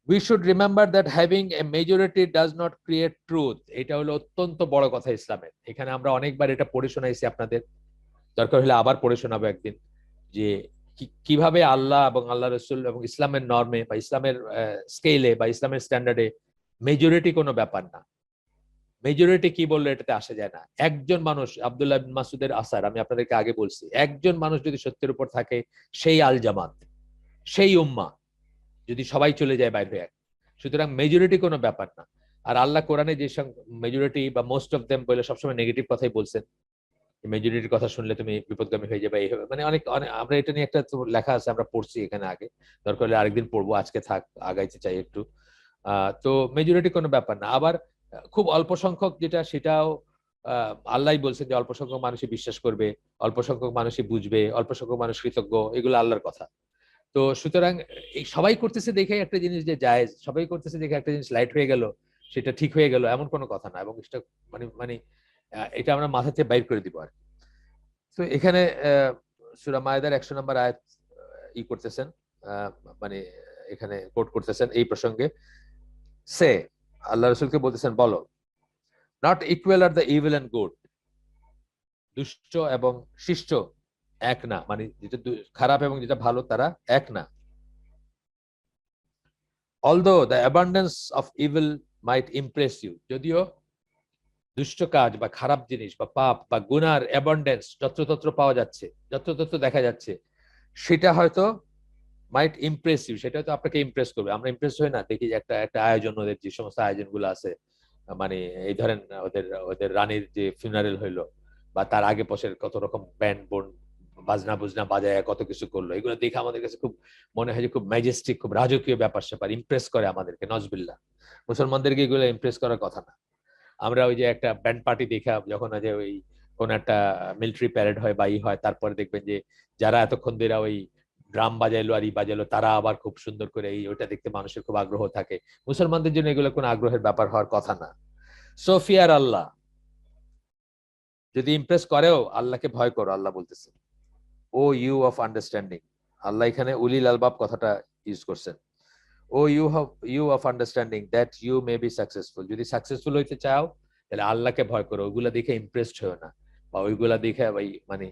We should remember that having a majority does not create truth, এটা হলো অত্যন্ত বড় কথা ইসলামের। এখানে আমরা অনেকবার এটা পড়ে শোনাইছি আপনাদের, দরকার হলে আবার পড়ে শোনাবো একদিন, যে কিভাবে আল্লাহ এবং আল্লাহ রসুল এবং ইসলামের নর্মে বা ইসলামের স্কেলে বা ইসলামের স্ট্যান্ডার্ডে মেজরিটি কোনো ব্যাপার না। মেজরিটি কি বললো এটাতে আসা যায় না। একজন মানুষ, আব্দুল্লাহ বিন মাসুদের আসার আমি আপনাদেরকে আগে বলছি, একজন মানুষ যদি সত্যের উপর থাকে, সেই আল জামাত, সেই উম্মা, যদি সবাই চলে যায় বাইরে হয়ে। সুতরাং মেজরিটি কোনো ব্যাপার না। আর আল্লাহ কোরআনে যে মেজরিটি বা মোস্ট অফ দেম বলে সবসময় নেগেটিভ কথাই বলছেন, মেজরিটির কথা শুনলে তুমি বিপদগামী হয়ে যাবে, এই মানে অনেক আমরা এটা নিয়ে একটা লেখা আছে, আমরা পড়ছি এখানে আগে, দরকার হলে আরেকদিন পড়বো, আজকে থাক, আগাইতে চাই একটু। তো মেজরিটি কোনো ব্যাপার না। আবার খুব অল্প সংখ্যক যেটা, সেটাও আল্লাহ বলছেন যে অল্প সংখ্যক মানুষই বিশ্বাস করবে, অল্প সংখ্যক মানুষই বুঝবে, অল্প সংখ্যক মানুষ কৃতজ্ঞ, এগুলো আল্লাহর কথা। তো সুতরাং এই সবাই করতেছে দেখে একটা জিনিস যে জায়েজ, সবাই করতেছে দেখে একটা জিনিস লাইট হয়ে গেল, সেটা ঠিক হয়ে গেল, এমন কোনো কথা না। এবং এটা মানে মানে এটা আমরা মাথা থেকে বাইর করে দিব আর কি। তো এখানে সূরা মায়েদার 100 নম্বর আয়াত করতেছেন, মানে এখানে কোট করতেছেন এই প্রসঙ্গে। সে আল্লাহ রাসূলকে বলতেছেন, বলো, not equal are the evil and good, দুষ্ট এবং শিষ্ট এক না, মানে যেটা খারাপ এবং যেটা ভালো তারা এক না। although the abundance of evil might impress you, যদিও দুষ্ট কাজ বা খারাপ জিনিস বা পাপ বা গুনার অ্যাবান্ডেন্স যত্রতত্র পাওয়া যাচ্ছে, যত্রতত্র দেখা যাচ্ছে, সেটা হয়তো মাইট ইমপ্রেস ইউ, সেটা হয়তো আপনাকে ইমপ্রেস করবে। আমরা ইমপ্রেস হই না, দেখি যে একটা একটা আয়োজন, ওদের যে সমস্ত আয়োজনগুলো আছে, মানে এই ধরেন ওদের ওদের রানীর যে ফিউনারেল হইলো, বা তার আগে পশের কত রকম ব্যান্ড বোর্ড বাজনা বুজনা বাজায় কত কিছু করলো, এগুলো দেখে আমাদের কাছে খুব মনে হয় যে খুব ম্যাজেস্টিক, খুব রাজকীয় ব্যাপার স্যাপার, ইমপ্রেস করে আমাদেরকে। নজবিল্লাহ, মুসলমানদেরকে এগুলো ইমপ্রেস করার কথা না। আমরা ওই যে একটা ব্যান্ড পার্টি দেখা, যখন যে ওই কোন একটা মিলিটারি প্যারেড হয় বা ই হয়, তারপরে দেখবেন যে যারা এতক্ষণ ধরে ওই ড্রাম বাজাইলো আর ই বাজাইলো, তারা আবার খুব সুন্দর করে এই ওইটা দেখতে মানুষের খুব আগ্রহ থাকে। মুসলমানদের জন্য এগুলো কোনো আগ্রহের ব্যাপার হওয়ার কথা না। সোফিয়ার আল্লাহ, যদি ইমপ্রেস করেও আল্লাহকে ভয় করো, আল্লাহ বলতেছে। O you of understanding, Allah এখানে উলিল আলবাব কথাটা ইউজ করছেন। O you of understanding that you may be successful, যদি সাকসেসফুল হইতে চাও তাহলে আল্লাহকে ভয় করো, ওইগুলা দেখে ইমপ্রেসড হয়েও না, বা ওইগুলা দেখে ওই মানে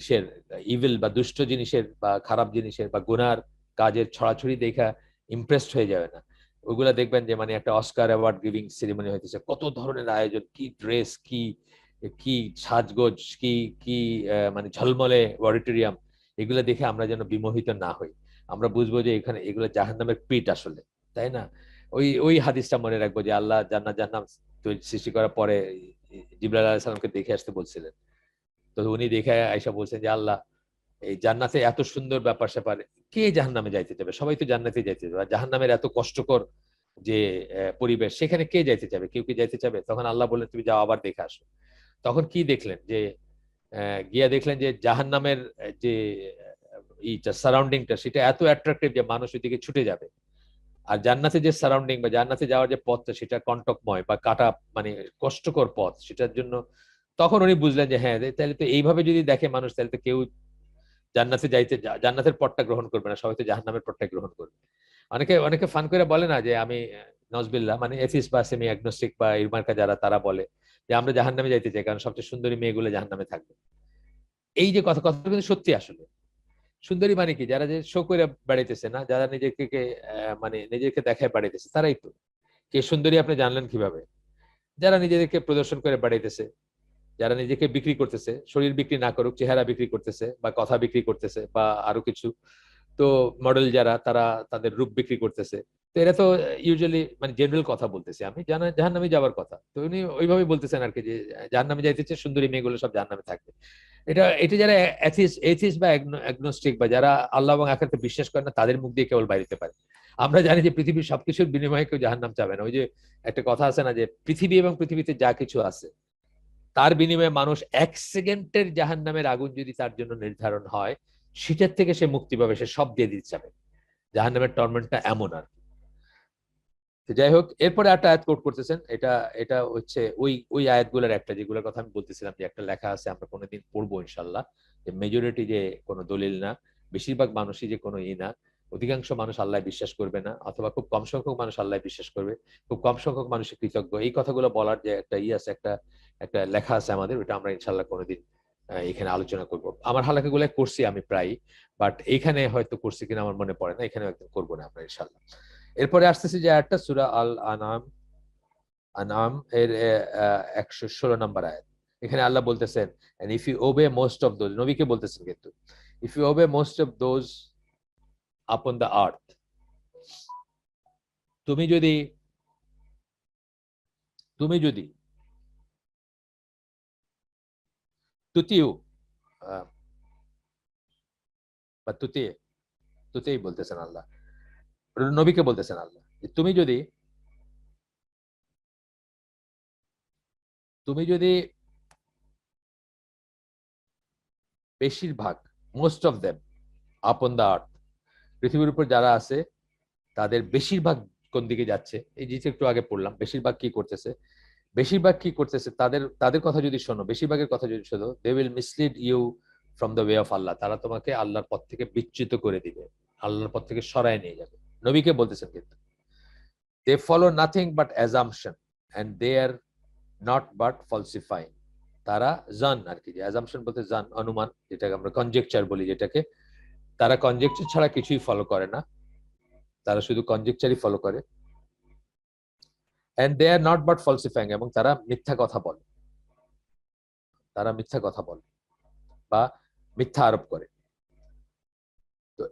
ইসের ইভিল বা দুষ্ট জিনিসের বা খারাপ জিনিসের বা গুনার কাজের ছড়াছড়ি দেখা ইমপ্রেসড হয়ে যাবে না। ওইগুলা দেখবেন যে মানে একটা অস্কার অ্যাওয়ার্ড গিভিং সেরিমনি হইতেছে, কত ধরনের আয়োজন, কি ড্রেস, কি কি সাজগোজ, কি কি মানে ঝলমলে অডিটোরিয়াম, এগুলা দেখে আমরা যেন বিমোহিত না হই। আমরা বুঝবো যে এখানে এগুলো জাহান্নামের পিঠ আসলে, তাই না? ওই ওই হাদিসটা মনে রাখবো যে আল্লাহ জান্নাত জাহান্নাম সৃষ্টি করার পরে জিবরাইল আলাইহিস সালামকে দেখে আসতে বলছিলেন। তো উনি দেখে আয়েশা বলছেন যে আল্লাহ, এই জান্নাতে এত সুন্দর ব্যাপার স্যাপার, কে জাহান্নামে যাইতে যাবে? সবাই তো জান্নাতে যাইতে যাবে। আর জাহান্নামের এত কষ্টকর যে পরিবেশ, সেখানে কে যাইতে যাবে? কেউ কি যাইতে যাবে? তখন আল্লাহ বললেন তুমি যাও, আবার দেখে আসো। তখন কি দেখলেন? যে গিয়া দেখলেন যে জাহান্নামের যে ইটা সারাউন্ডিংটা, সেটা এত অ্যাট্রাকটিভ যে মানুষ ওইদিকে ছুটে যাবে। আর জান্নাতে যে সারাউন্ডিং বা জান্নাতে যাওয়ার যে পথটা, সেটা কণ্টকময় বা কাটা, মানে কষ্টকর পথ, সেটার জন্য তখন উনি বুঝলেন যে হ্যাঁ, তাহলে তো এইভাবে যদি দেখে মানুষ, তাহলে তো কেউ জান্নাতে যাইতে জান্নাতের পথটা গ্রহণ করবে না, সবাই তো জাহান্নামের পথটা গ্রহণ করবে। অনেকে অনেকে ফান করে বলে না যে আমি নজবিল্লাহ মানে এথিস্ট বা সেমি অ্যাগনোস্টিক বা ইরমার্কা যারা, তারা বলে যে আমরা জাহান্নামে যাইতে চাই কারণ সবচেয়ে সুন্দরী মেয়েগুলো জাহান্নামে থাকবে। এই যে কথা, কথা কিন্তু সত্যি আসলে। সুন্দরী মানে কি? যারা যে শো করে বেড়াইতেছে না, যারা নিজেকে মানে নিজেকে দেখায় বেড়াইতেছে, তারাই তো। কে সুন্দরী আপনি জানলেন কিভাবে? যারা নিজেদেরকে প্রদর্শন করে বেড়াইতেছে, যারা নিজেকে বিক্রি করতেছে, শরীর বিক্রি না করুক, চেহারা বিক্রি করতেছে বা কথা বিক্রি করতেছে বা আরো কিছু, তো মডেল যারা, তারা তাদের রূপ বিক্রি করতেছে। তো এরা তো ইউজুয়ালি, মানে জেনারেল কথা বলতেছি আমি, জাহান্নামে যাওয়ার কথা। তো উনি ওইভাবে বলতেছেন আর কি, যে জাহান্নামে যাইতেছে, সুন্দরী মেয়েগুলো সব জাহান্নামে থাকবে। এটা এটা যারা এথিস্ট বা অ্যাগনোস্টিক বা যারা আল্লাহ এবং আখিরাতে বিশ্বাস করে না, তাদের মুখ দিয়ে কেবল বাইরে পারে। আমরা জানি যে পৃথিবীর সবকিছুর বিনিময়ে কেউ জাহান্নাম চাবে না। ওই যে একটা কথা আছে না, যে পৃথিবী এবং পৃথিবীতে যা কিছু আছে তার বিনিময়ে মানুষ 1 সেকেন্ডের জাহান্নামের আগুন যদি তার জন্য নির্ধারণ হয়, সেটার থেকে সে মুক্তি পাবে, সে সব দিয়ে দিতে যাবে। জাহান্নামের টর্মেন্টটা এমন আর কি। তো যাই হোক, এরপরে একটা আয়াত কোট করতেছেন, এটা এটা হচ্ছে ওই ওই আয়াতগুলোর একটা, যেগুলোর কথা আমি বলতেছিলাম, যে একটা লেখা আছে, আমরা কোনোদিন পড়বো ইনশাল্লাহ, যে মেজরিটি যে কোনো দলিল না, বেশিরভাগ মানুষই যে কোনো ই না, অধিকাংশ মানুষ আল্লাহ বিশ্বাস করবে না, অথবা খুব কম সংখ্যক মানুষ আল্লাহ বিশ্বাস করবে, খুব কম সংখ্যক মানুষের কৃতজ্ঞ, এই কথাগুলো বলার যে একটা ই আছে, একটা একটা লেখা আছে আমাদের, ওটা আমরা ইনশাল্লাহ কোনোদিন এখানে আলোচনা করব। আমার হালাকাগুলো করছি আমি প্রায়, বাট এইখানে হয়তো করছি কিনা আমার মনে পড়ে না, এখানে একদম করবো না আমরা ইনশাল্লাহ। এরপরে আসতেছি যে একটা সূরা আল আনাম, আনাম এর 116 নম্বর আয়াত। এখানে আল্লাহ বলতেছেন, and if you obey most of those, নবীকে বলতেছেন কিন্তু, if you obey most of those upon the earth, তুমি যদি তুমি যদি তুতিও বা তুতেই বলতেছেন আল্লাহ, নবীকে বলতেছেন আল্লাহ, তুমি যদি তুমি যদি বেশিরভাগ, মোস্ট অফ দেম আপন দা আর্থ, পৃথিবীর উপর যারা আছে তাদের বেশিরভাগ কোন দিকে যাচ্ছে, এই যে একটু আগে পড়লাম, বেশিরভাগ কি করতেছে, বেশিরভাগ কি করতেছে, তাদের তাদের কথা যদি শোনো, বেশিরভাগের কথা যদি শোনো, they will mislead you from the way of Allah, তারা তোমাকে আল্লাহর পথ থেকে বিচ্যুত করে দিবে, আল্লাহর পথ থেকে সরায় নিয়ে যাবে। নবীকে বলতেছেন কিন্তু, they follow nothing but assumption and they are not but falsifying, তারা জান আর কি, যে অ্যাজাম্পশন বলতে জান, অনুমান, যেটাকে আমরা কনজেকচার বলি যেটাকে, তারা কনজেকচার ছাড়া কিছুই ফলো করে না, তারা শুধু কনজেকচারই ফলো করে, and they are not but falsifying, এবং তারা মিথ্যা কথা বলে, তারা মিথ্যা কথা বলে বা মিথ্যা আরোপ করে। তো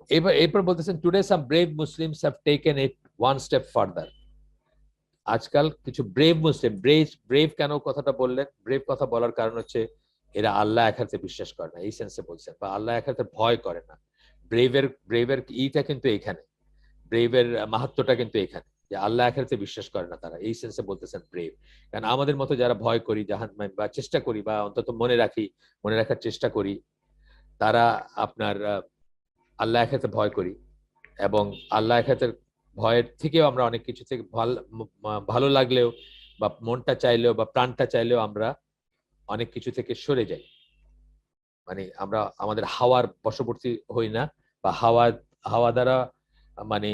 এরপর বলতেছেন, today some brave Muslims have taken it one step further. আজকাল কিছু ব্রেভ মুসলিম, ব্রেভ কেন কথাটা বললেন, ব্রেভ কথা বলার কারণ হচ্ছে এরা আল্লাহ এক হাতে বিশ্বাস করে না, এই সেন্সে বলছেন, বা আল্লাহ এক হাতে ভয় করে না। ব্রেভের ইটা কিন্তু এখানে, ব্রেভের মাহাত্মটা কিন্তু এখানে, যে আল্লাহ এক হাতে বিশ্বাস করে না তারা, এই সেন্সে বলতেছেন ব্রেভ। কারণ আমাদের মতো যারা ভয় করি জাহান্নাম, বা চেষ্টা করি, বা অন্তত মনে রাখার চেষ্টা করি, তারা আপনার আল্লাহ এক হাতে ভয় করি, এবং আল্লাহ এক হাতের ভয়ের থেকেও আমরা অনেক কিছু থেকে ভালো লাগলেও বা মনটা চাইলেও বা প্রাণটা চাইলেও আমরা অনেক কিছু থেকে সরে যাই। মানে আমরা আমাদের হাওয়ার বশবর্তী হই না, বা হাওয়া দ্বারা মানে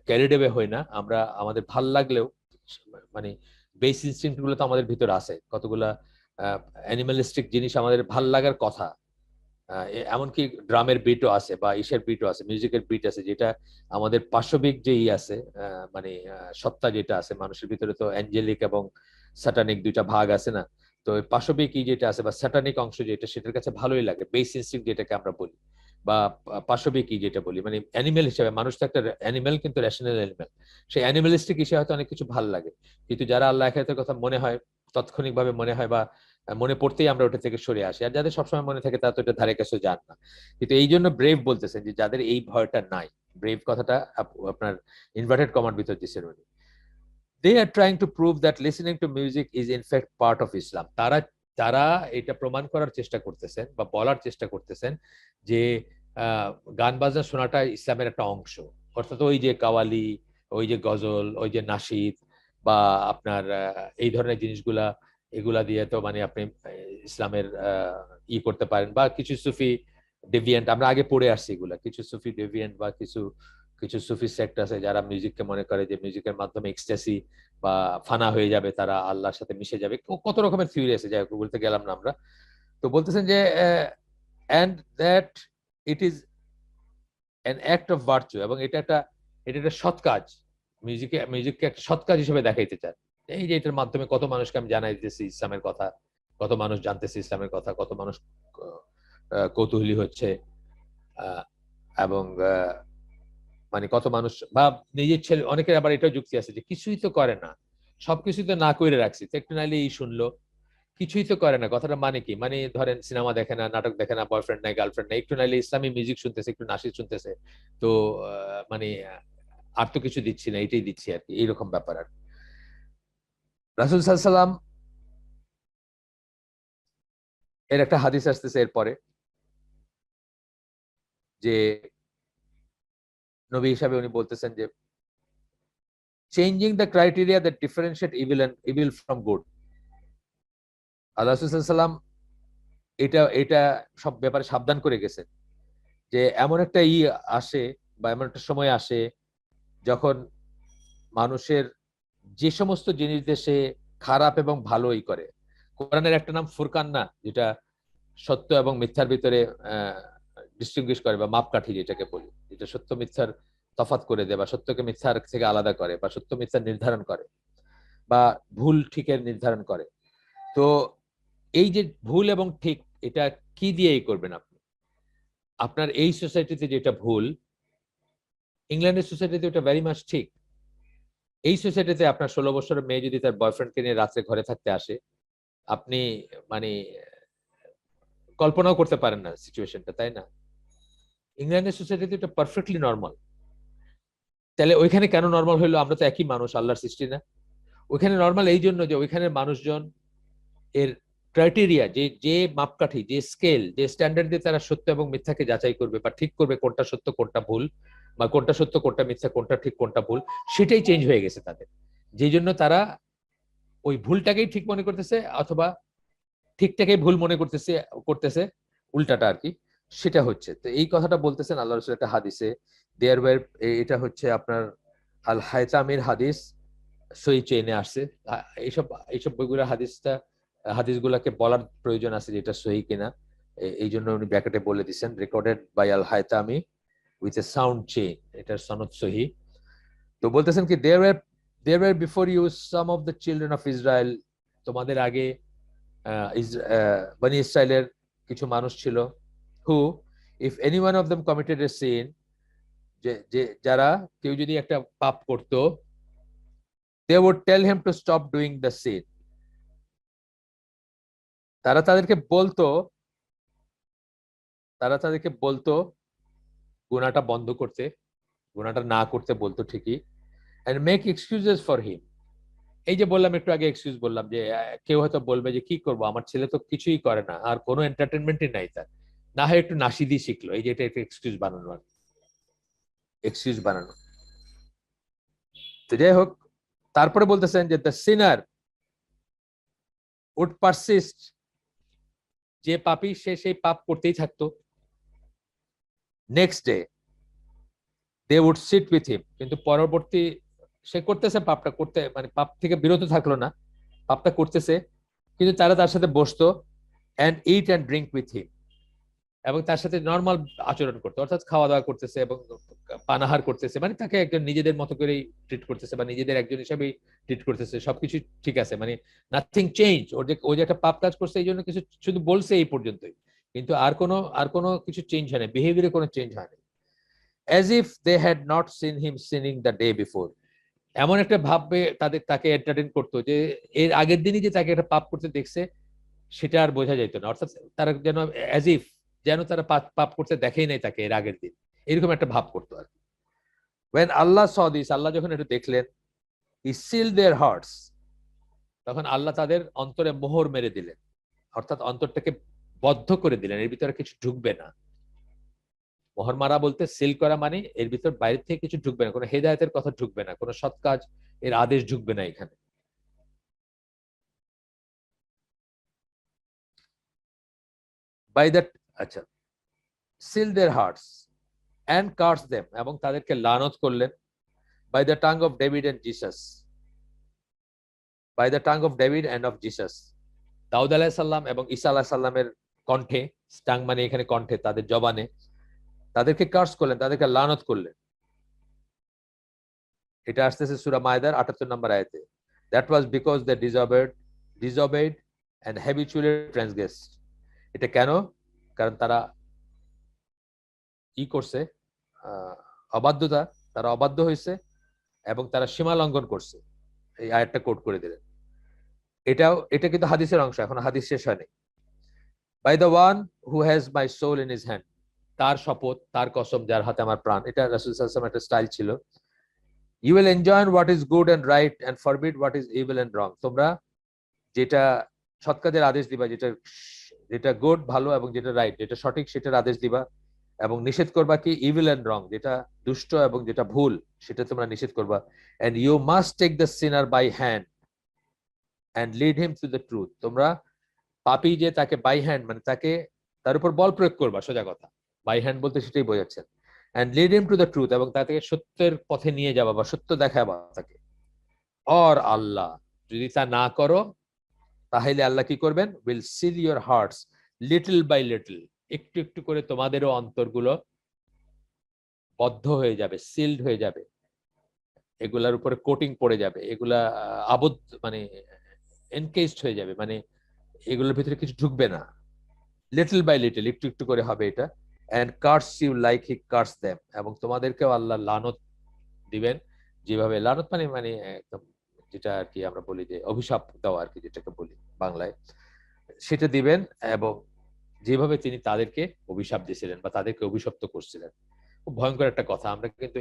ক্যারিড অ্যাওয়ে হই না। আমরা আমাদের ভাল লাগলেও মানে বেস ইনস্টিংক্ট গুলো তো আমাদের ভিতরে আছে, কতগুলা অ্যানিমালিস্টিক জিনিস আমাদের ভাল লাগার কথা। এমনকি ড্রামের বিটও আছে, বা ইসের বিটও আছে, মিউজিকের বিট আছে, যেটা আমাদের পাশবিক যে আছে, মানে সত্তা যেটা আছে মানুষের ভিতরে, তো অ্যাঞ্জেলিক এবং স্যাটানিক দুইটা ভাগ আছে না? তো পাশবিক যেটা আছে বা স্যাটানিক অংশ যেটা, সেটার কাছে ভালোই লাগে, বেস ইনস্টিংক্ট যেটাকে আমরা বলি, বা পাশবিক যেটা বলি, মানে অ্যানিমেল হিসেবে মানুষ তো একটা অ্যানিমেল, কিন্তু রেশনাল অ্যানিমেল। সেই অ্যানিমেলিস্টিক হিসেবে হয়তো অনেক কিছু ভালো লাগে, কিন্তু যারা আল্লাহ আখিরাতের কথা মনে হয়, তাৎক্ষণিক ভাবে মনে হয়, বা মনে পড়তেই আমরা ওটা থেকে সরে আসি, আর যাদের সবসময় মনে থাকে তারা তো এটা ধারে কাছে যান না। কিন্তু এই জন্য ব্রেভ বলতেছেন, যে যাদের এই ভয়টা নাই, ব্রেভ কথাটা আপনার ইনভার্টেড কমার ভিতর দিচ্ছেন উনি, they are trying to prove that listening to music is in fact part of Islam. তারা তারা এটা প্রমাণ করার চেষ্টা করতেছেন বা বলার চেষ্টা করতেছেন যে গান বাজনা শোনাটা ইসলামের একটা অংশ। অর্থাৎ ওই যে কাওয়ালি, ওই যে গজল, ওই যে নাশিদ, বা আপনার এই ধরনের জিনিসগুলা, এগুলা দিয়ে তো মানে আপনি ইসলামের করতে পারেন, বা কিছু সুফি ডেভিয়েন্ট, আমরা আগে পড়ে আসছি এগুলা, কিছু সুফি ডেভিয়েন্ট বা কিছু কিছু সুফি সেক্ট আছে যারা মিউজিককে মনে করে যে মিউজিকের মাধ্যমে এক্সট্যাসি বা ফানা হয়ে যাবে, তারা আল্লাহর সাথে মিশে যাবে, কত রকমের থিওরি আছে, যাই হোক বলতে গেলাম না আমরা। তো বলতেছেন যে and that it is an act of virtue, এবং এটা একটা সৎ কাজ। মিউজিককে একটা সৎ কাজ হিসেবে দেখাইতে চান, এই যে এটার মাধ্যমে কত মানুষকে আমি জানাই দিতেছি ইসলামের কথা, কত মানুষ জানতেছে ইসলামের কথা, কত মানুষ কৌতূহলী হচ্ছে, এবং মানে কত মানুষ বা নিজের ছেলে, অনেকের আবার এটাও যুক্তি আছে যে কিছুই তো করে না, সবকিছুই তো না করে রাখছি, তো একটু নাইলে এই শুনলো, কিছুই তো করে না, কথাটা মানে কি, মানে ধরেন সিনেমা দেখে না, নাটক দেখে না, বয়ফ্রেন্ড নাই, গার্লফ্রেন্ড নাই, একটু নাইলে ইসলামী মিউজিক শুনতেছে, একটু নাশিদ শুনতেছে, তো মানে আর তো কিছু দিচ্ছি না, এটাই দিচ্ছি আর কি, এইরকম ব্যাপার। আর রাসূল সাল্লাল্লাহু আলাইহি সাল্লাম এর একটা হাদিস আসতেছে এরপরে, যে নবী হিসাবে উনি বলতেছেন যে changing the criteria that differentiate evil from good. Allah রাসূল সাল্লাল্লাহু আলাইহি সাল্লাম এটা এটা সব ব্যাপারে সাবধান করে গেছেন, যে এমন একটা আসে, বা এমন একটা সময় আসে যখন মানুষের যে সমস্ত জিনিস দিয়ে সে খারাপ এবং ভালোই করে, কোরআনের একটা নাম ফুরকান না, যেটা সত্য এবং মিথ্যার ভিতরে ডিস্টিংগুইশ করে, বা মাপকাঠি যেটাকে বলি, যেটা সত্য মিথ্যার তফাৎ করে দেয়, বা সত্যকে মিথ্যার থেকে আলাদা করে, বা সত্য মিথ্যার নির্ধারণ করে, বা ভুল ঠিকের নির্ধারণ করে। তো এই যে ভুল এবং ঠিক, এটা কি দিয়েই করবেন আপনি? আপনার এই সোসাইটিতে যেটা ভুল, ইংল্যান্ডের সোসাইটিতে ওটা ভেরি মাচ ঠিক। এই সোসাইটিতে আপনার 16 বছরের মেয়ে যদি তার বয়ফ্রেন্ডকে নিয়ে রাত্রে ঘরে থাকতে আসে, আপনি মানে কল্পনাও করতে পারেন না সিচুয়েশনটা, তাই না? ইংল্যান্ডের সোসাইটিতে এটা পারফেক্টলি নর্মাল। তাহলে ওইখানে কেন নর্মাল হইলো? আমরা তো একই মানুষ, আল্লাহর সৃষ্টি না? ওইখানে নর্মাল এই জন্য যে ওইখানের মানুষজন এর ক্রাইটেরিয়া, যে যে মাপকাঠি, যে স্কেল, যে স্ট্যান্ডার্ড দিয়ে তারা সত্য এবং মিথ্যাকে যাচাই করবে বা ঠিক করবে, কোনটা সত্য কোনটা ভুল, বা কোনটা সত্য কোনটা মিথ্যা, কোনটা ঠিক কোনটা ভুল, সেটাই চেঞ্জ হয়ে গেছে তাদের। যেই জন্য তারা ওই ভুলটাকেই ঠিক মনে করতেছে, অথবা ঠিকটাকেই ভুল মনে করতেছে উল্টাটা আর কি, সেটা হচ্ছে। তো এই কথাটা বলতেছেন আল্লাহ রাসূল একটা হাদিসে। দেয়ার ওয়্যার, এটা হচ্ছে আপনার আল হায়তামির হাদিস, সই চেইনে আসছে। এইসব এইসব বইগুলো হাদিসগুলাকে বলার প্রয়োজন আছে যেটা সহি কিনা, এই জন্য উনি ব্র্যাকেটে বলে দিচ্ছেন recorded by Al Haytami with a sound chain, এটার সনদ সহি। তো বলতেছেন কি there were before you some of the children of Israel, তোমাদের আগে বনি ইসরায়েলের কিছু মানুষ ছিল, who if any one of them committed a sin, যে যারা কেউ যদি একটা পাপ করত, they would tell him to stop doing the sin, তারা তাদেরকে বলতো গুনাহটা বন্ধ করতে, গুনাহটা না করতে বলতো ঠিকই, and make excuses for him। এই যে বললাম একটু আগে এক্সকিউজ বললাম যে কেউ হয়তো বলবে যে কি করব, আমার ছেলে তো কিছুই করে না, আর কোনো এন্টারটেনমেন্টই নাই তার, না হয় একটু নাশিদি শিখলো, এই যে এটা একটা এক্সকিউজ বানানো। তো যাই হোক, তারপরে বলতেছেন যে দ্য সিনার উড পারসিস্ট, যে পাপী সে সেই পাপ করতেই থাকতো। Next day they would sit with him, কিন্তু পরবর্তী সে করতেছে পাপটা করতে, মানে পাপ থেকে বিরত থাকলো না, পাপটা করতেছে, কিন্তু তারা তার সাথে বসতো and eat and drink with him, এবং তার সাথে নর্মাল আচরণ করতো, অর্থাৎ খাওয়া দাওয়া করতেছে এবং পানাহার করতেছে, মানে তাকে একজন নিজেদের মতো করেই ট্রিট করতেছে বা নিজেদের একজন হিসাবেই ট্রিট করতেছে, সবকিছু ঠিক আছে, মানে নাথিং চেঞ্জ। ও যে একটা পাপ কাজ করছে এই জন্য কিছু শুধু বলছে এই পর্যন্তই, কিন্তু আর কোনো কিছু চেঞ্জ হয় না, বিহেভিয়ারে কোনো চেঞ্জ হয় না, as if they had not seen him sinning the day before। এমন একটা ভাববে তাকে এন্টারটেইন করতো যে এর আগের দিনই যে তাকে একটা পাপ করতে দেখছে সেটা আর বোঝা যাইতো না, অর্থাৎ তারা যেন অ্যাজ ইফ যেন তারা পাপ করতে দেখেই নাই তাকে এর আগের দিন, এরকম একটা ভাব করতো আর কি। when Allah saw this, আল্লাহ যখন এটা দেখলেন, he sealed their hearts, তখন আল্লাহ তাদের অন্তরে মোহর মেরে দিলেন, অর্থাৎ অন্তরটাকে বদ্ধ করে দিলেন, এর ভিতরে কিছু ঢুকবে না। মোহর মারা বলতে সিল করা, মানে এর ভিতর বাইরে থেকে কিছু ঢুকবে না, কোনো হেদায়েতের কথা ঢুকবে না, কোনো সৎ কাজ এর আদেশ ঢুকবে না এখানে। বাই দ্যাট, আচ্ছা, seal their hearts and curse them, এবং তাদেরকে লানত করলেন, by the tongue of David and Jesus, by the tongue of David and of Jesus, দাউদ আলাইহিস সালাম এবং ঈসা আলাইহিস সালামের কণ্ঠে, টাং মানে এখানে কণ্ঠে, তাদের জবানে তাদেরকে কার্স করলেন, তাদেরকে লানত করলেন। এটা আসতেছে সূরা মায়দার ৭৮ নম্বর আয়াতে। that was because they disobeyed and habitually transgressed। এটা কেন? কারণ তারা কি করছে, অবাধ্যতা, তারা অবাধ্য হয়েছে এবং তারা সীমা লঙ্ঘন করছে। এই আয়াতটা কোট করে দিলেন। এটা কিন্তু হাদিসের অংশ, এখন হাদিস শেষ হয়নি। By the one who has my soul in his hand, তার শপথ, তার কসম যার হাতে আমার প্রাণ, এটা রাসূল সাল্লাল্লাহু আলাইহি ওয়াসাল্লাম একটা স্টাইল ছিল। You will enjoy what is good and right and forbid what is evil and wrong, তোমরা যেটা সৎ কাজের আদেশ দিবা, যেটা গুড ভালো এবং যেটা রাইট যেটা সঠিক সেটার আদেশ দিবা, এবং নিষেধ করবা কি ইভিল এন্ড রং, যেটা দুষ্ট এবং যেটা ভুল সেটা তোমরা নিষেধ করবা। And you must take the sinner by hand and lead him to the truth, তোমরা পাপী যে তাকে বাই হ্যান্ড মানে তাকে তার উপর বল প্রয়োগ করবা, সোজা কথা, বাই হ্যান্ড বলতে সেটাই বোঝাচ্ছেন। And lead him to the truth, এবং তাকে সত্যের পথে নিয়ে যাবা বা সত্য দেখাবা তাকে। অর আল্লাহ, যদি তা না করো তাহলে আল্লাহ কি করবেন, will seal your hearts little by little, একটু একটু করে তোমাদেরও অন্তরগুলো বদ্ধ হয়ে যাবে, সিলড হয়ে যাবে, এগুলার উপরে কোটিং পড়ে যাবে, এগুলা আবদ্ধ মানে এনকেজড হয়ে যাবে, মানে এগুলোর ভিতরে কিছু ঢুকবে না, লিটল বাই লিটল, একটু একটু করে হবে এটা। And curse you like he curse them, এবং তোমাদেরকেও আল্লাহ লানত দিবেন, যেভাবে লানত মানে মানে একদম যেটা আর কি আমরা বলি যে অভিশাপ দেওয়া আর কি, যেটাকে বলি বাংলায়, সেটা দিবেন, এবং যেভাবে তিনি তাদেরকে অভিশাপ দিয়েছিলেন বা তাদেরকে অভিশপ্ত করছিলেন। খুব ভয়ঙ্কর একটা কথা, আমরা কিন্তু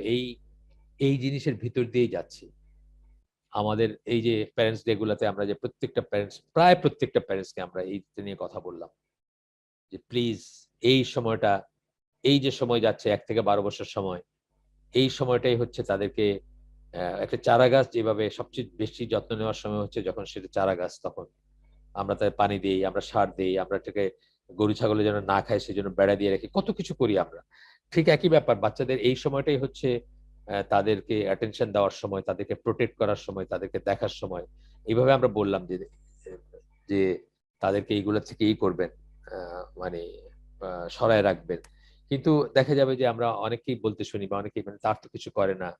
এই জিনিসের ভিতর দিয়েই যাচ্ছি। আমাদের এই যে প্যারেন্টস ডে গুলাতে আমরা যে প্রায় প্রত্যেকটা প্যারেন্টসকে আমরা এই নিয়ে কথা বললাম যে প্লিজ এই সময়টা, এই যে সময় যাচ্ছে ১ থেকে ১২ বছর সময়, এই সময়টাই হচ্ছে তাদেরকে একটা চারা গাছ যেভাবে সবচেয়ে বেশি যত্ন নেওয়ার সময় হচ্ছে যখন সেটা চারা গাছ, তখন আমরা তাদের পানি দিই, আমরা সার দিই, আমরা এটাকে গরু ছাগলের যেন না খায় সেজন্য বেড়া দিয়ে রাখি, কত কিছু করি আমরা। ঠিক একই ব্যাপার, বাচ্চাদের এই সময়টাই হচ্ছে তাদেরকে অ্যাটেনশন দেওয়ার সময়, তাদেরকে প্রোটেক্ট করার সময়, তাদেরকে দেখার সময়। এইভাবে আমরা বললাম যে যে তাদেরকে এইগুলো থেকে করবেন, মানে সরায় রাখবেন, কিন্তু দেখা যাবে যে আমরা অনেকেই বলতে শুনি বা অনেকেই মানে তার তো কিছু করে না,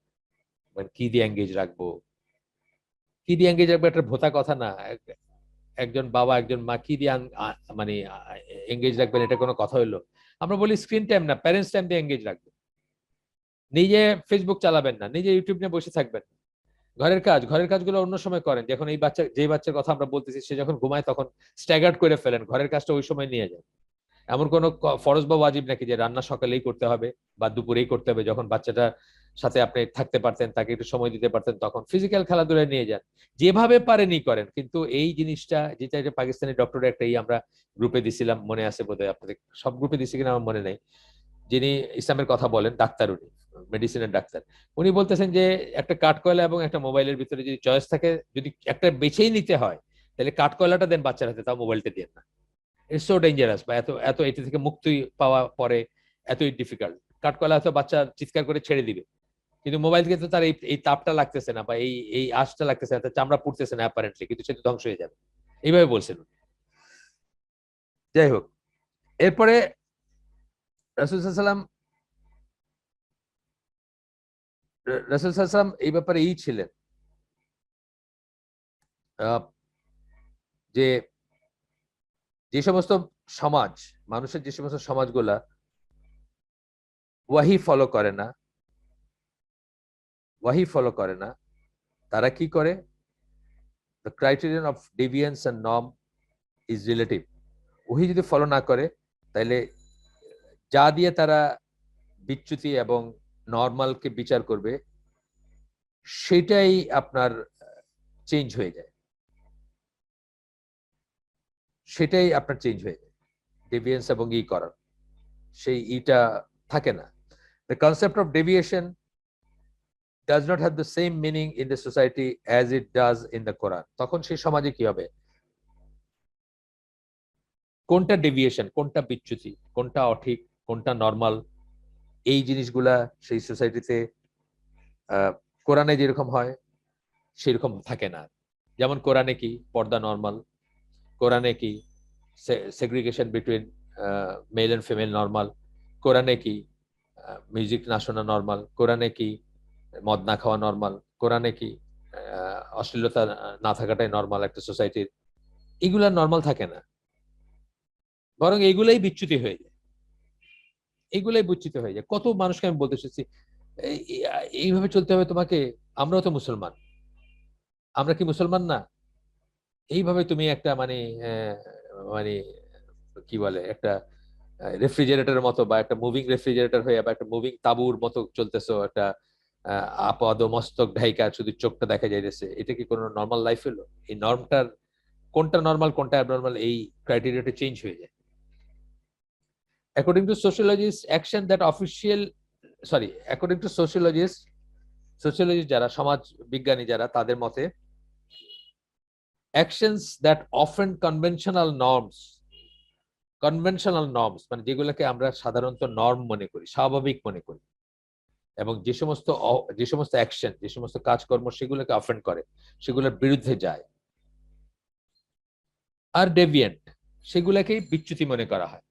মানে কি দিয়ে এঙ্গেজ রাখবো, কি দিয়ে এঙ্গেজ রাখবো একটা ভোতা কথা না। একজন বাবা একজন মা কি দিয়ে মানে এঙ্গেজ রাখবেন, এটা কোনো কথা হইলো? আমরা বলি স্ক্রিন টাইম না, প্যারেন্টস টাইম দিয়ে এঙ্গেজ রাখবেন। নিজে ফেসবুক চালাবেন না, নিজে ইউটিউব নিয়ে বসে থাকবেন। ঘরের কাজগুলো অন্য সময় করেন, যখন এই যে বাচ্চার কথা আমরা বলতেছি সে যখন ঘুমায় তখন স্ট্যাগার্ড করে ফেলেন, ঘরের কাজটা ওই সময় নিয়ে যান। এমন কোনো ফরজ বা ওয়াজিব নাকি যে রান্না সকালেই করতে হবে বা দুপুরেই করতে হবে? যখন বাচ্চাটা সাথে আপনি থাকতে পারতেন, তাকে একটু সময় দিতে পারতেন, তখন ফিজিক্যাল খেলাধুলায় নিয়ে যান, যেভাবে পারেনই করেন। কিন্তু এই জিনিসটা যেটা পাকিস্তানি ডক্টরের একটা আমরা গ্রুপে দিছিলাম, মনে আছে বোধহয় আপনাদের, সব গ্রুপে দিছি কিনা আমার মনে নেই, যিনি ইসলামের কথা বলেন, ডাক্তার, উনি মেডিসিনের ডাক্তার, উনি বলতেছেন যে একটা কাঠকয়লা এবং একটা মোবাইলের ভিতরে যদি চয়েস থাকে, যদি একটা বেছেই নিতে হয়, তাহলে কাঠকয়লাটা দেন বাচ্চার হাতে, তাও মোবাইলটা দিয়ে না। ইটস সো ডেঞ্জারাস, বা এত এত এটি থেকে মুক্তি পাওয়া পরে এতই ডিফিকাল্ট। কাঠকয়লা হয়তো বাচ্চা চিৎকার করে ছেড়ে দিবে, কিন্তু মোবাইল থেকে তো তার এই তাপটা লাগতেছে না, বা এই আঁশটা লাগতেছে না, তার চামড়া পুড়তেছে না অ্যাপারেন্টলি, কিন্তু সে তো ধ্বংস হয়ে যাবে। এইভাবে বলছেন। যাই হোক, এরপরে রাসূল সাল্লাল্লাহু এই ব্যাপারে ছিলেন যে যে সমস্ত সমাজ, মানুষের যে সমস্ত সমাজগুলা ওয়াহি ফলো করে না, তারা কি করে? The criterion of deviance and norm is relative. ওহি যদি ফলো না করে, তাহলে যা দিয়ে তারা বিচ্যুতি এবং নর্মালকে বিচার করবে, সেটাই আপনার চেঞ্জ হয়ে যায়, ডেভিয়েন্স এবং করার সেই থাকে না। The concept of deviation does not have the same meaning in the society as it does in the Quran. তখন সেই সমাজে কি হবে? কোনটা ডেভিয়েশন, কোনটা বিচ্যুতি, কোনটা অঠিক, কোনটা নর্মাল, এই জিনিসগুলা সেই সোসাইটিতে কোরআনে যেরকম হয় সেরকম থাকে না। যেমন কোরআনে কি পর্দা নর্মাল, কোরআনে কি segregation between male and female normal, কোরআনে কি মিউজিক না শোনা নর্মাল, কোরআনে কি মদ না খাওয়া নর্মাল, কোরআনে কি অশ্লীলতা না থাকাটাই নর্মাল একটা সোসাইটির। এগুলা নর্মাল থাকে না, বরং এগুলাই বিচ্যুতি হয়ে যায়, কত মানুষকে আমি বলতে এসেছি এইভাবে চলতে হবে তোমাকে। আমরাও তো মুসলমান, আমরা কি মুসলমান না? এইভাবে তুমি একটা মানে কি বলে, একটা রেফ্রিজারেটরের মতো, বা একটা মুভিং রেফ্রিজারেটর হয়ে, বা একটা মুভিং তাবুর মতো চলতেছো, একটা আপাদ মস্তক ঢাইকা শুধু চোখটা দেখা যাইতেছে। এটা কি কোনো নর্মাল লাইফ হলো? এই নর্মটার কোনটা নর্মাল কোনটা অ্যাবনর্মাল, এই ক্রাইটেরিয়াটা চেঞ্জ হয়ে যায়। According to sociologists, action that according to sociologists, যারা সমাজ বিজ্ঞানী যারা, তাদের মতে actions that offend conventional norms মানে যেগুলোকে আমরা সাধারণত নর্ম মনে করি, স্বাভাবিক মনে করি, এবং যে সমস্ত অ্যাকশন, যে সমস্ত কাজকর্ম সেগুলোকে অফেন্ড করে, সেগুলোর বিরুদ্ধে যায়, আর ডেভিয়েন্ট সেগুলোকেই বিচ্যুতি মনে করা হয়।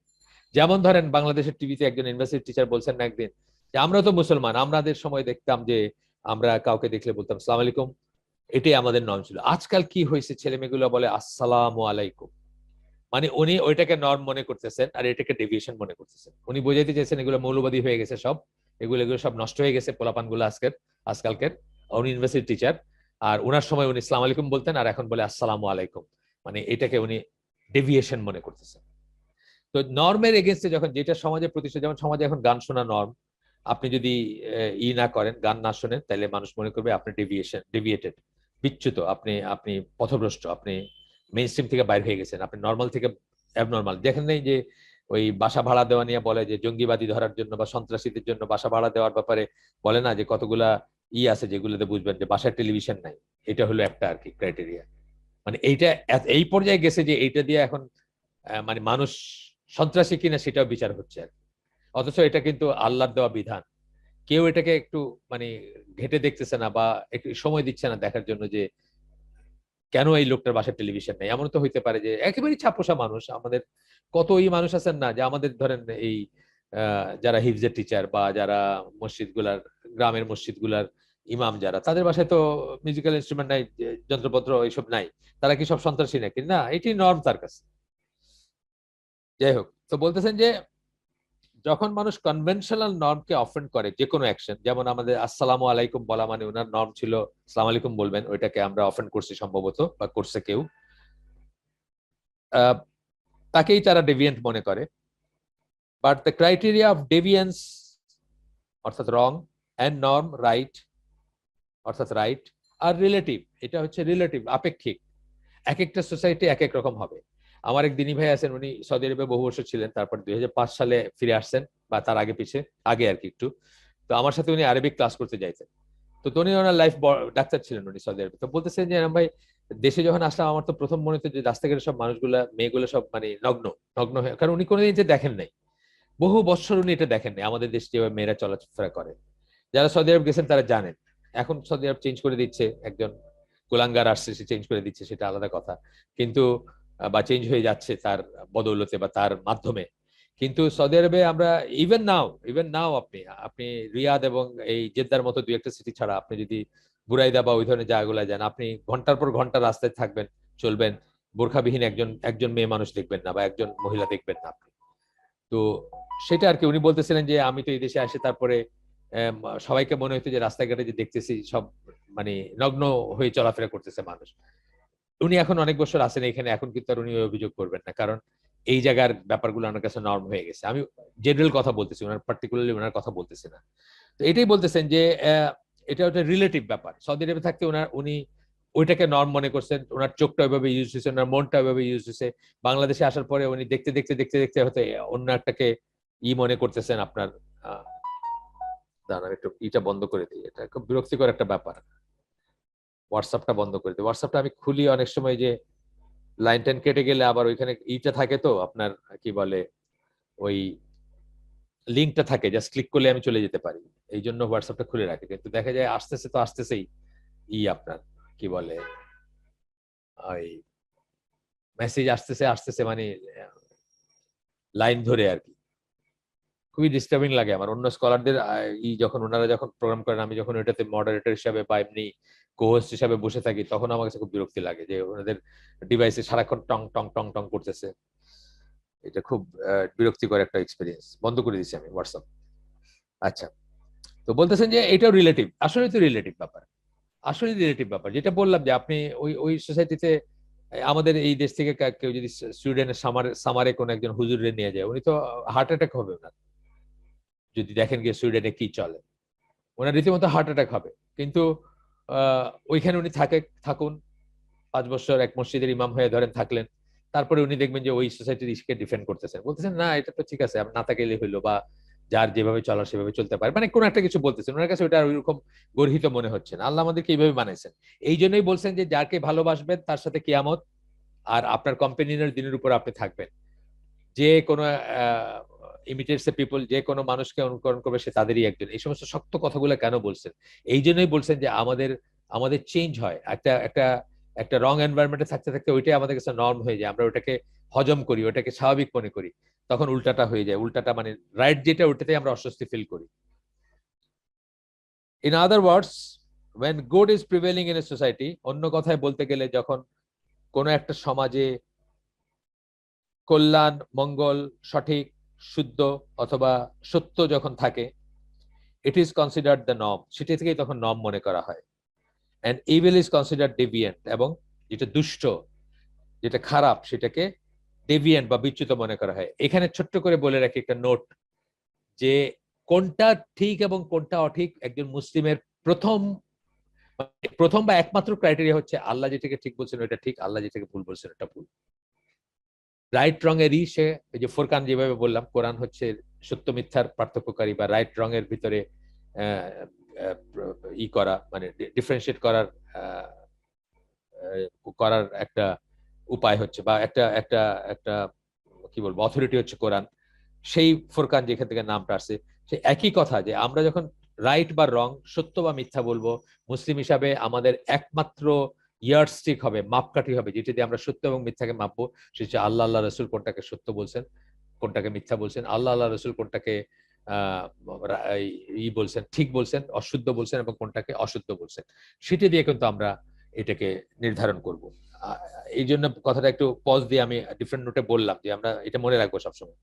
যেমন ধরেন, বাংলাদেশের টিভিতে একজন ইউনিভার্সিটি টিচার বলছেন না একদিন যে আমরা তো মুসলমান, আমাদের সময় দেখতাম যে আমরা কাউকে দেখলে বলতাম সালাম আলাইকুম, এটাই আমাদের নর্ম ছিল। আজকাল কি হয়েছে, ছেলে মেয়েগুলো বলে আসসালামু আলাইকুম, মানে উনি ওইটাকে নর্ম মনে করতেছেন আর এটাকে ডেভিয়েশন মনে করতেছেন। উনি বোঝাইতে চাইছেন এগুলো মৌলবাদী হয়ে গেছে, সব এগুলো সব নষ্ট হয়ে গেছে, পোলাপান গুলো আজকালকের। উনি ইউনিভার্সিটি টিচার, আর ওনার সময় উনি সালাম আলাইকুম বলতেন, আর এখন বলে আসসালামু আলাইকুম, মানে এটাকে উনি ডেভিয়েশন মনে করতেছেন। তো নর্মের এগেনস্টে যখন যেটা সমাজে প্রতিষ্ঠা, যেমন সমাজে এখন গান শোনা নর্ম, আপনি যদি না করেন, গান না শোনেন, তাহলে মানুষ মনে করবে আপনি ডেভিয়েটেড, বিচ্যুত, আপনি আপনি পথভ্রষ্ট, আপনি মেইন স্ট্রিম থেকে বাইরে হয়ে গেছেন, আপনি নর্মাল থেকে অ্যাবনর্মাল। দেখেন নেই যে ওই বাসা ভাড়া দেওয়া নিয়ে বলে যে জঙ্গিবাদী ধরার জন্য বা সন্ত্রাসীদের জন্য বাসা ভাড়া দেওয়ার ব্যাপারে বলে না যে কতগুলা আছে যেগুলোতে বুঝবেন যে বাসায় টেলিভিশন নাই। এটা হলো একটা আর কি ক্রাইটেরিয়া। মানে এইটা এই পর্যায়ে গেছে যে এইটা দিয়ে এখন মানে মানুষ সন্ত্রাসী কিনা সেটাও বিচার হচ্ছে আর। অথচ এটা কিন্তু আল্লাহর দেওয়া বিধান, কেউ এটাকে একটু মানে ঘেটে দেখতেছে না, বা একটু সময় দিচ্ছে না দেখার জন্য যে কেন এই লোকটার বাসায় টেলিভিশন নেই। এমন তো হইতে পারে যে একেবারেই ছাপোষা মানুষ, আমাদের কতই মানুষ আছেন না, যে আমাদের ধরেন যারা হিফজের টিচার, বা যারা মসজিদ গুলার, গ্রামের মসজিদ গুলার ইমাম যারা, তাদের বাসায় তো মিউজিক্যাল ইনস্ট্রুমেন্ট নাই, যন্ত্রপত্র এইসব নাই, তারা কি সব সন্ত্রাসী নাকি? না, এটি নর্ম তার কাছে। যাই হোক, তো বলতেছেন যে যখন মানুষ কনভেনশনাল নর্মকে অফেন্ড করে, যে কোনো অ্যাকশন, যেমন আমাদের আসসালামু আলাইকুম বলা মানে ওনার নর্ম ছিল আসসালামু আলাইকুম বলবেন, ওইটাকে আমরা অফেন্ড করছি সম্ভবত, বা করছে কেউ, তাকেই তারা ডেভিয়েন্ট মনে করে। বাট দ্য ক্রাইটেরিয়া অফ ডেভিয়েন্স অর্থাৎ রং অ্যান্ড নর্ম রাইট অর্থাৎ রাইট আর রিলেটিভ, এটা হচ্ছে রিলেটিভ, আপেক্ষিক। এক একটা সোসাইটি এক এক রকম হবে। আমার এক দিনী ভাই আছেন, উনি সৌদি আরবে বহু বছর ছিলেন, তারপর 2005 সালে ফিরে আসছেন, বা তার আগে পিছে, আগে আর কি একটু। তো আমার সাথে উনি আরবিক ক্লাস করতে যাইতেন। তো উনি ওনার লাইফ ডাক্তার ছিলেন উনি সৌদি আরবে। তো বলতেছেন যে ভাই, দেশে যখন আসলাম আমার তো প্রথম মনে হতো যে রাস্তাঘাটে সব মানুষগুলা, মেয়েগুলো সব মানে নগ্ন নগ্ন হয়ে, কারণ উনি কোনোদিন যে দেখেন নাই, বহু বছর উনি এটা দেখেন নাই, আমাদের দেশে যেভাবে মেয়েরা চলাফেরা করে। যারা সৌদি আরব গেছেন তারা জানেন। এখন সৌদি আরব চেঞ্জ করে দিচ্ছে, একজন গোলাঙ্গার আসছে, সে চেঞ্জ করে দিচ্ছে, সেটা আলাদা কথা। কিন্তু বা চেঞ্জ হয়ে যাচ্ছে তার বদৌলতে বা তার মাধ্যমে। কিন্তু সৌদি আরবে আমরা ইভেন নাও আপনি আপনি রিয়াদ এবং এই জেদ্দার মতো দুই একটা সিটি ছাড়া আপনি যদি বুরাইদা বা ওই ধরনের জায়গাগুলো যান, আপনি ঘন্টার পর ঘন্টা রাস্তায় থাকবেন, চলবেন, বোরখাবিহীন একজন একজন মেয়ে মানুষ দেখবেন না, বা একজন মহিলা দেখবেন না আপনি। তো সেটা আর কি উনি বলতেছিলেন যে আমি তো এই দেশে আসে তারপরে সবাইকে মনে হতো যে রাস্তাঘাটে যে দেখতেছি সব মানে নগ্ন হয়ে চলাফেরা করতেছে মানুষ। উনি এখন অনেক বছর আছেন এখানে, এখন কিন্তু আর উনি ওই অভিযোগ করবেন না, কারণ এই জায়গার ব্যাপারগুলো আমার কাছে নর্ম হয়ে গেছে। আমি জেনারেল কথা বলতেছি, ওনার পার্টিকুলারলি ওনার কথা বলতেছি না। তো এটাই বলতেছেন যে এটা একটা রিলেটিভ ব্যাপার। সৌদি আরবে থাকতে উনি ওইটাকে নর্ম মনে করছেন, ওনার চোখটা ওইভাবে ইউজ হয়েছে, ওনার মনটা ওইভাবে ইউজ হয়েছে। বাংলাদেশে আসার পরে উনি দেখতে দেখতে দেখতে দেখতে হয়তো অন্য একটাকে মনে করতেছেন আপনার। দাঁড়ান একটু ইটা বন্ধ করে দিই, এটা খুব বিরক্তিকর একটা ব্যাপার। হোয়াটসঅ্যাপটা বন্ধ করে দিই। হোয়াটসঅ্যাপটা আমি খুলি অনেক সময়, যে লাইন টাইন কেটে গেলে আবার ওইখানে ইটা থাকে, তো আপনার কি বলে ওই লিঙ্কটা থাকে, জাস্ট ক্লিক করলে আমি চলে যেতে পারি। এই জন্য হোয়াটসঅ্যাপটা খুলে রাখি, কিন্তু দেখা যায় আসতেছে তো আসতেছেই আপনার কি বলে ওই মেসেজ আসতেছে আসতেছে মানে লাইন ধরে আর কি। খুবই ডিস্টার্বিং লাগে আমার। অন্য স্কলারদের যখন ওনারা যখন প্রোগ্রাম করেন, আমি যখন ওইটাতে মডারেটর হিসাবে বা এমনি কোহোস্ট হিসাবে বসে থাকি, তখন আমার কাছে খুব বিরক্তি লাগে যে ওনাদের ডিভাইসে সারাক্ষণ টং টং টং টং করতেছে। এটা খুব বিরক্তিকর একটা এক্সপিরিয়েন্স। বন্ধ করে দিচ্ছি আমি হোয়াটসঅ্যাপ। আচ্ছা, তো বলতেছেন যে এটাও রিলেটিভ। আসলে তো রিলেটিভ ব্যাপার, আসলে রিলেটিভ ব্যাপার। যেটা বললাম যে আপনি ওই ওই সোসাইটিতে, আমাদের এই দেশ থেকে কেউ যদি সুইডেনের সামারে কোন একজন হুজুরে নিয়ে যায়, উনি তো হার্ট অ্যাটাক হবে ওনার, যদি দেখেন গিয়ে সুইডেনে কি চলে, ওনার রীতিমতো হার্ট অ্যাটাক হবে। কিন্তু ওইখানে উনি থাকুন 5 বছর এক মসজিদের ইমাম হয়ে ধরেন থাকলেন, তারপরে উনি দেখবেন যে ওই সোসাইটির ইস্যুকে ডিফেন্ড করতেছেন, বলতেছেন না এটা তো ঠিক আছে, আপনি না থাকলে হইলো, বা যার যেভাবে চলার সেভাবে চলতে পারে, মানে কোন একটা কিছু বলতেছেন, ওনার কাছে ওটা ওইরকম গর্হিত মনে হচ্ছে না। আল্লাহ আমাদেরকে এইভাবে বানাইছেন। এই জন্যই বলছেন যে যাকে ভালোবাসবেন তার সাথে কিয়ামত, আর আপনার কম্পেনিয়নের দিনের উপর আপনি থাকবেন। যে কোনো ইমিটেটস এ পিপল, যে কোনো মানুষকে অনুকরণ করবে সে তাদেরই একজন। এই সমস্ত শক্ত কথাগুলো কেন বলছেন? এই জন্যই বলছেন যে আমাদের আমাদের চেঞ্জ হয়, একটা একটা একটা রং এনভায়রনমেন্টে থাকতে থাকতে ওইটাই আমাদের কাছে নর্ম হয়ে যায়, আমরা ওটাকে হজম করি, ওটাকে স্বাভাবিক মনে করি। তখন উল্টাটা হয়ে যায়, উল্টাটা মানে রাইট যেটা ওটাতেই আমরা অস্বস্তি ফিল করি। In other words, when good is prevailing in a society, অন্য কথায় বলতে গেলে যখন কোনো একটা সমাজে কল্যাণ, মঙ্গল, সঠিক, শুদ্ধ অথবা সত্য যখন থাকে, it is considered the norm, সেটা থেকেই তখন নর্ম মনে করা হয়। And evil is considered deviant, এবং যেটা দুষ্ট, যেটা খারাপ, সেটাকে ডেভিয়েন্ট বা বিচ্যুত মনে করা হয়। এখানে ছোট্ট করে বলে রাখি একটা নোট, যে কোনটা ঠিক এবং কোনটা অঠিক একজন মুসলিমের প্রথম প্রথম বা একমাত্র ক্রাইটেরিয়া হচ্ছে আল্লাহ যেটাকে ঠিক বলছেন ওটা ঠিক, আল্লাহ যেটাকে ভুল বলছেন ওটা ভুল। রাইট রং এর সে, এই যে ফোরকান যেভাবে বললাম, কোরআন হচ্ছে সত্য মিথ্যার পার্থক্যকারী, বা রাইট রং এর ভিতরে করা মানে ডিফারেন্সিয়েট করার একটা উপায় হচ্ছে, বা একটা একটা একটা কি বলবো অথরিটি হচ্ছে কোরআন। সেই ফোরকান যেখান থেকে নামটা আসছে, সে একই কথা, যে আমরা যখন রাইট বা রং, সত্য বা মিথ্যা বলবো, মুসলিম হিসাবে আমাদের একমাত্র ইয়ার্ডস্টিক হবে, মাপকাঠি হবে, যেটা দিয়ে আমরা সত্য এবং মিথ্যাকে মাপবো, সেটা হচ্ছে আল্লাহ রসুল কোনটাকে সত্য বলছেন, কোনটাকে মিথ্যা বলছেন, আল্লাহ রসুল কোনটাকে ই বলছেন, ঠিক বলছেন, অশুদ্ধ বলছেন এবং কোনটাকে অশুদ্ধ বলছেন, সেটা দিয়ে কিন্তু আমরা এটাকে নির্ধারণ করব। এই জন্য কথাটা একটু পজ দিয়ে আমি ডিফারেন্ট নোটে বললাম যে আমরা এটা মনে রাখবো সবসময়।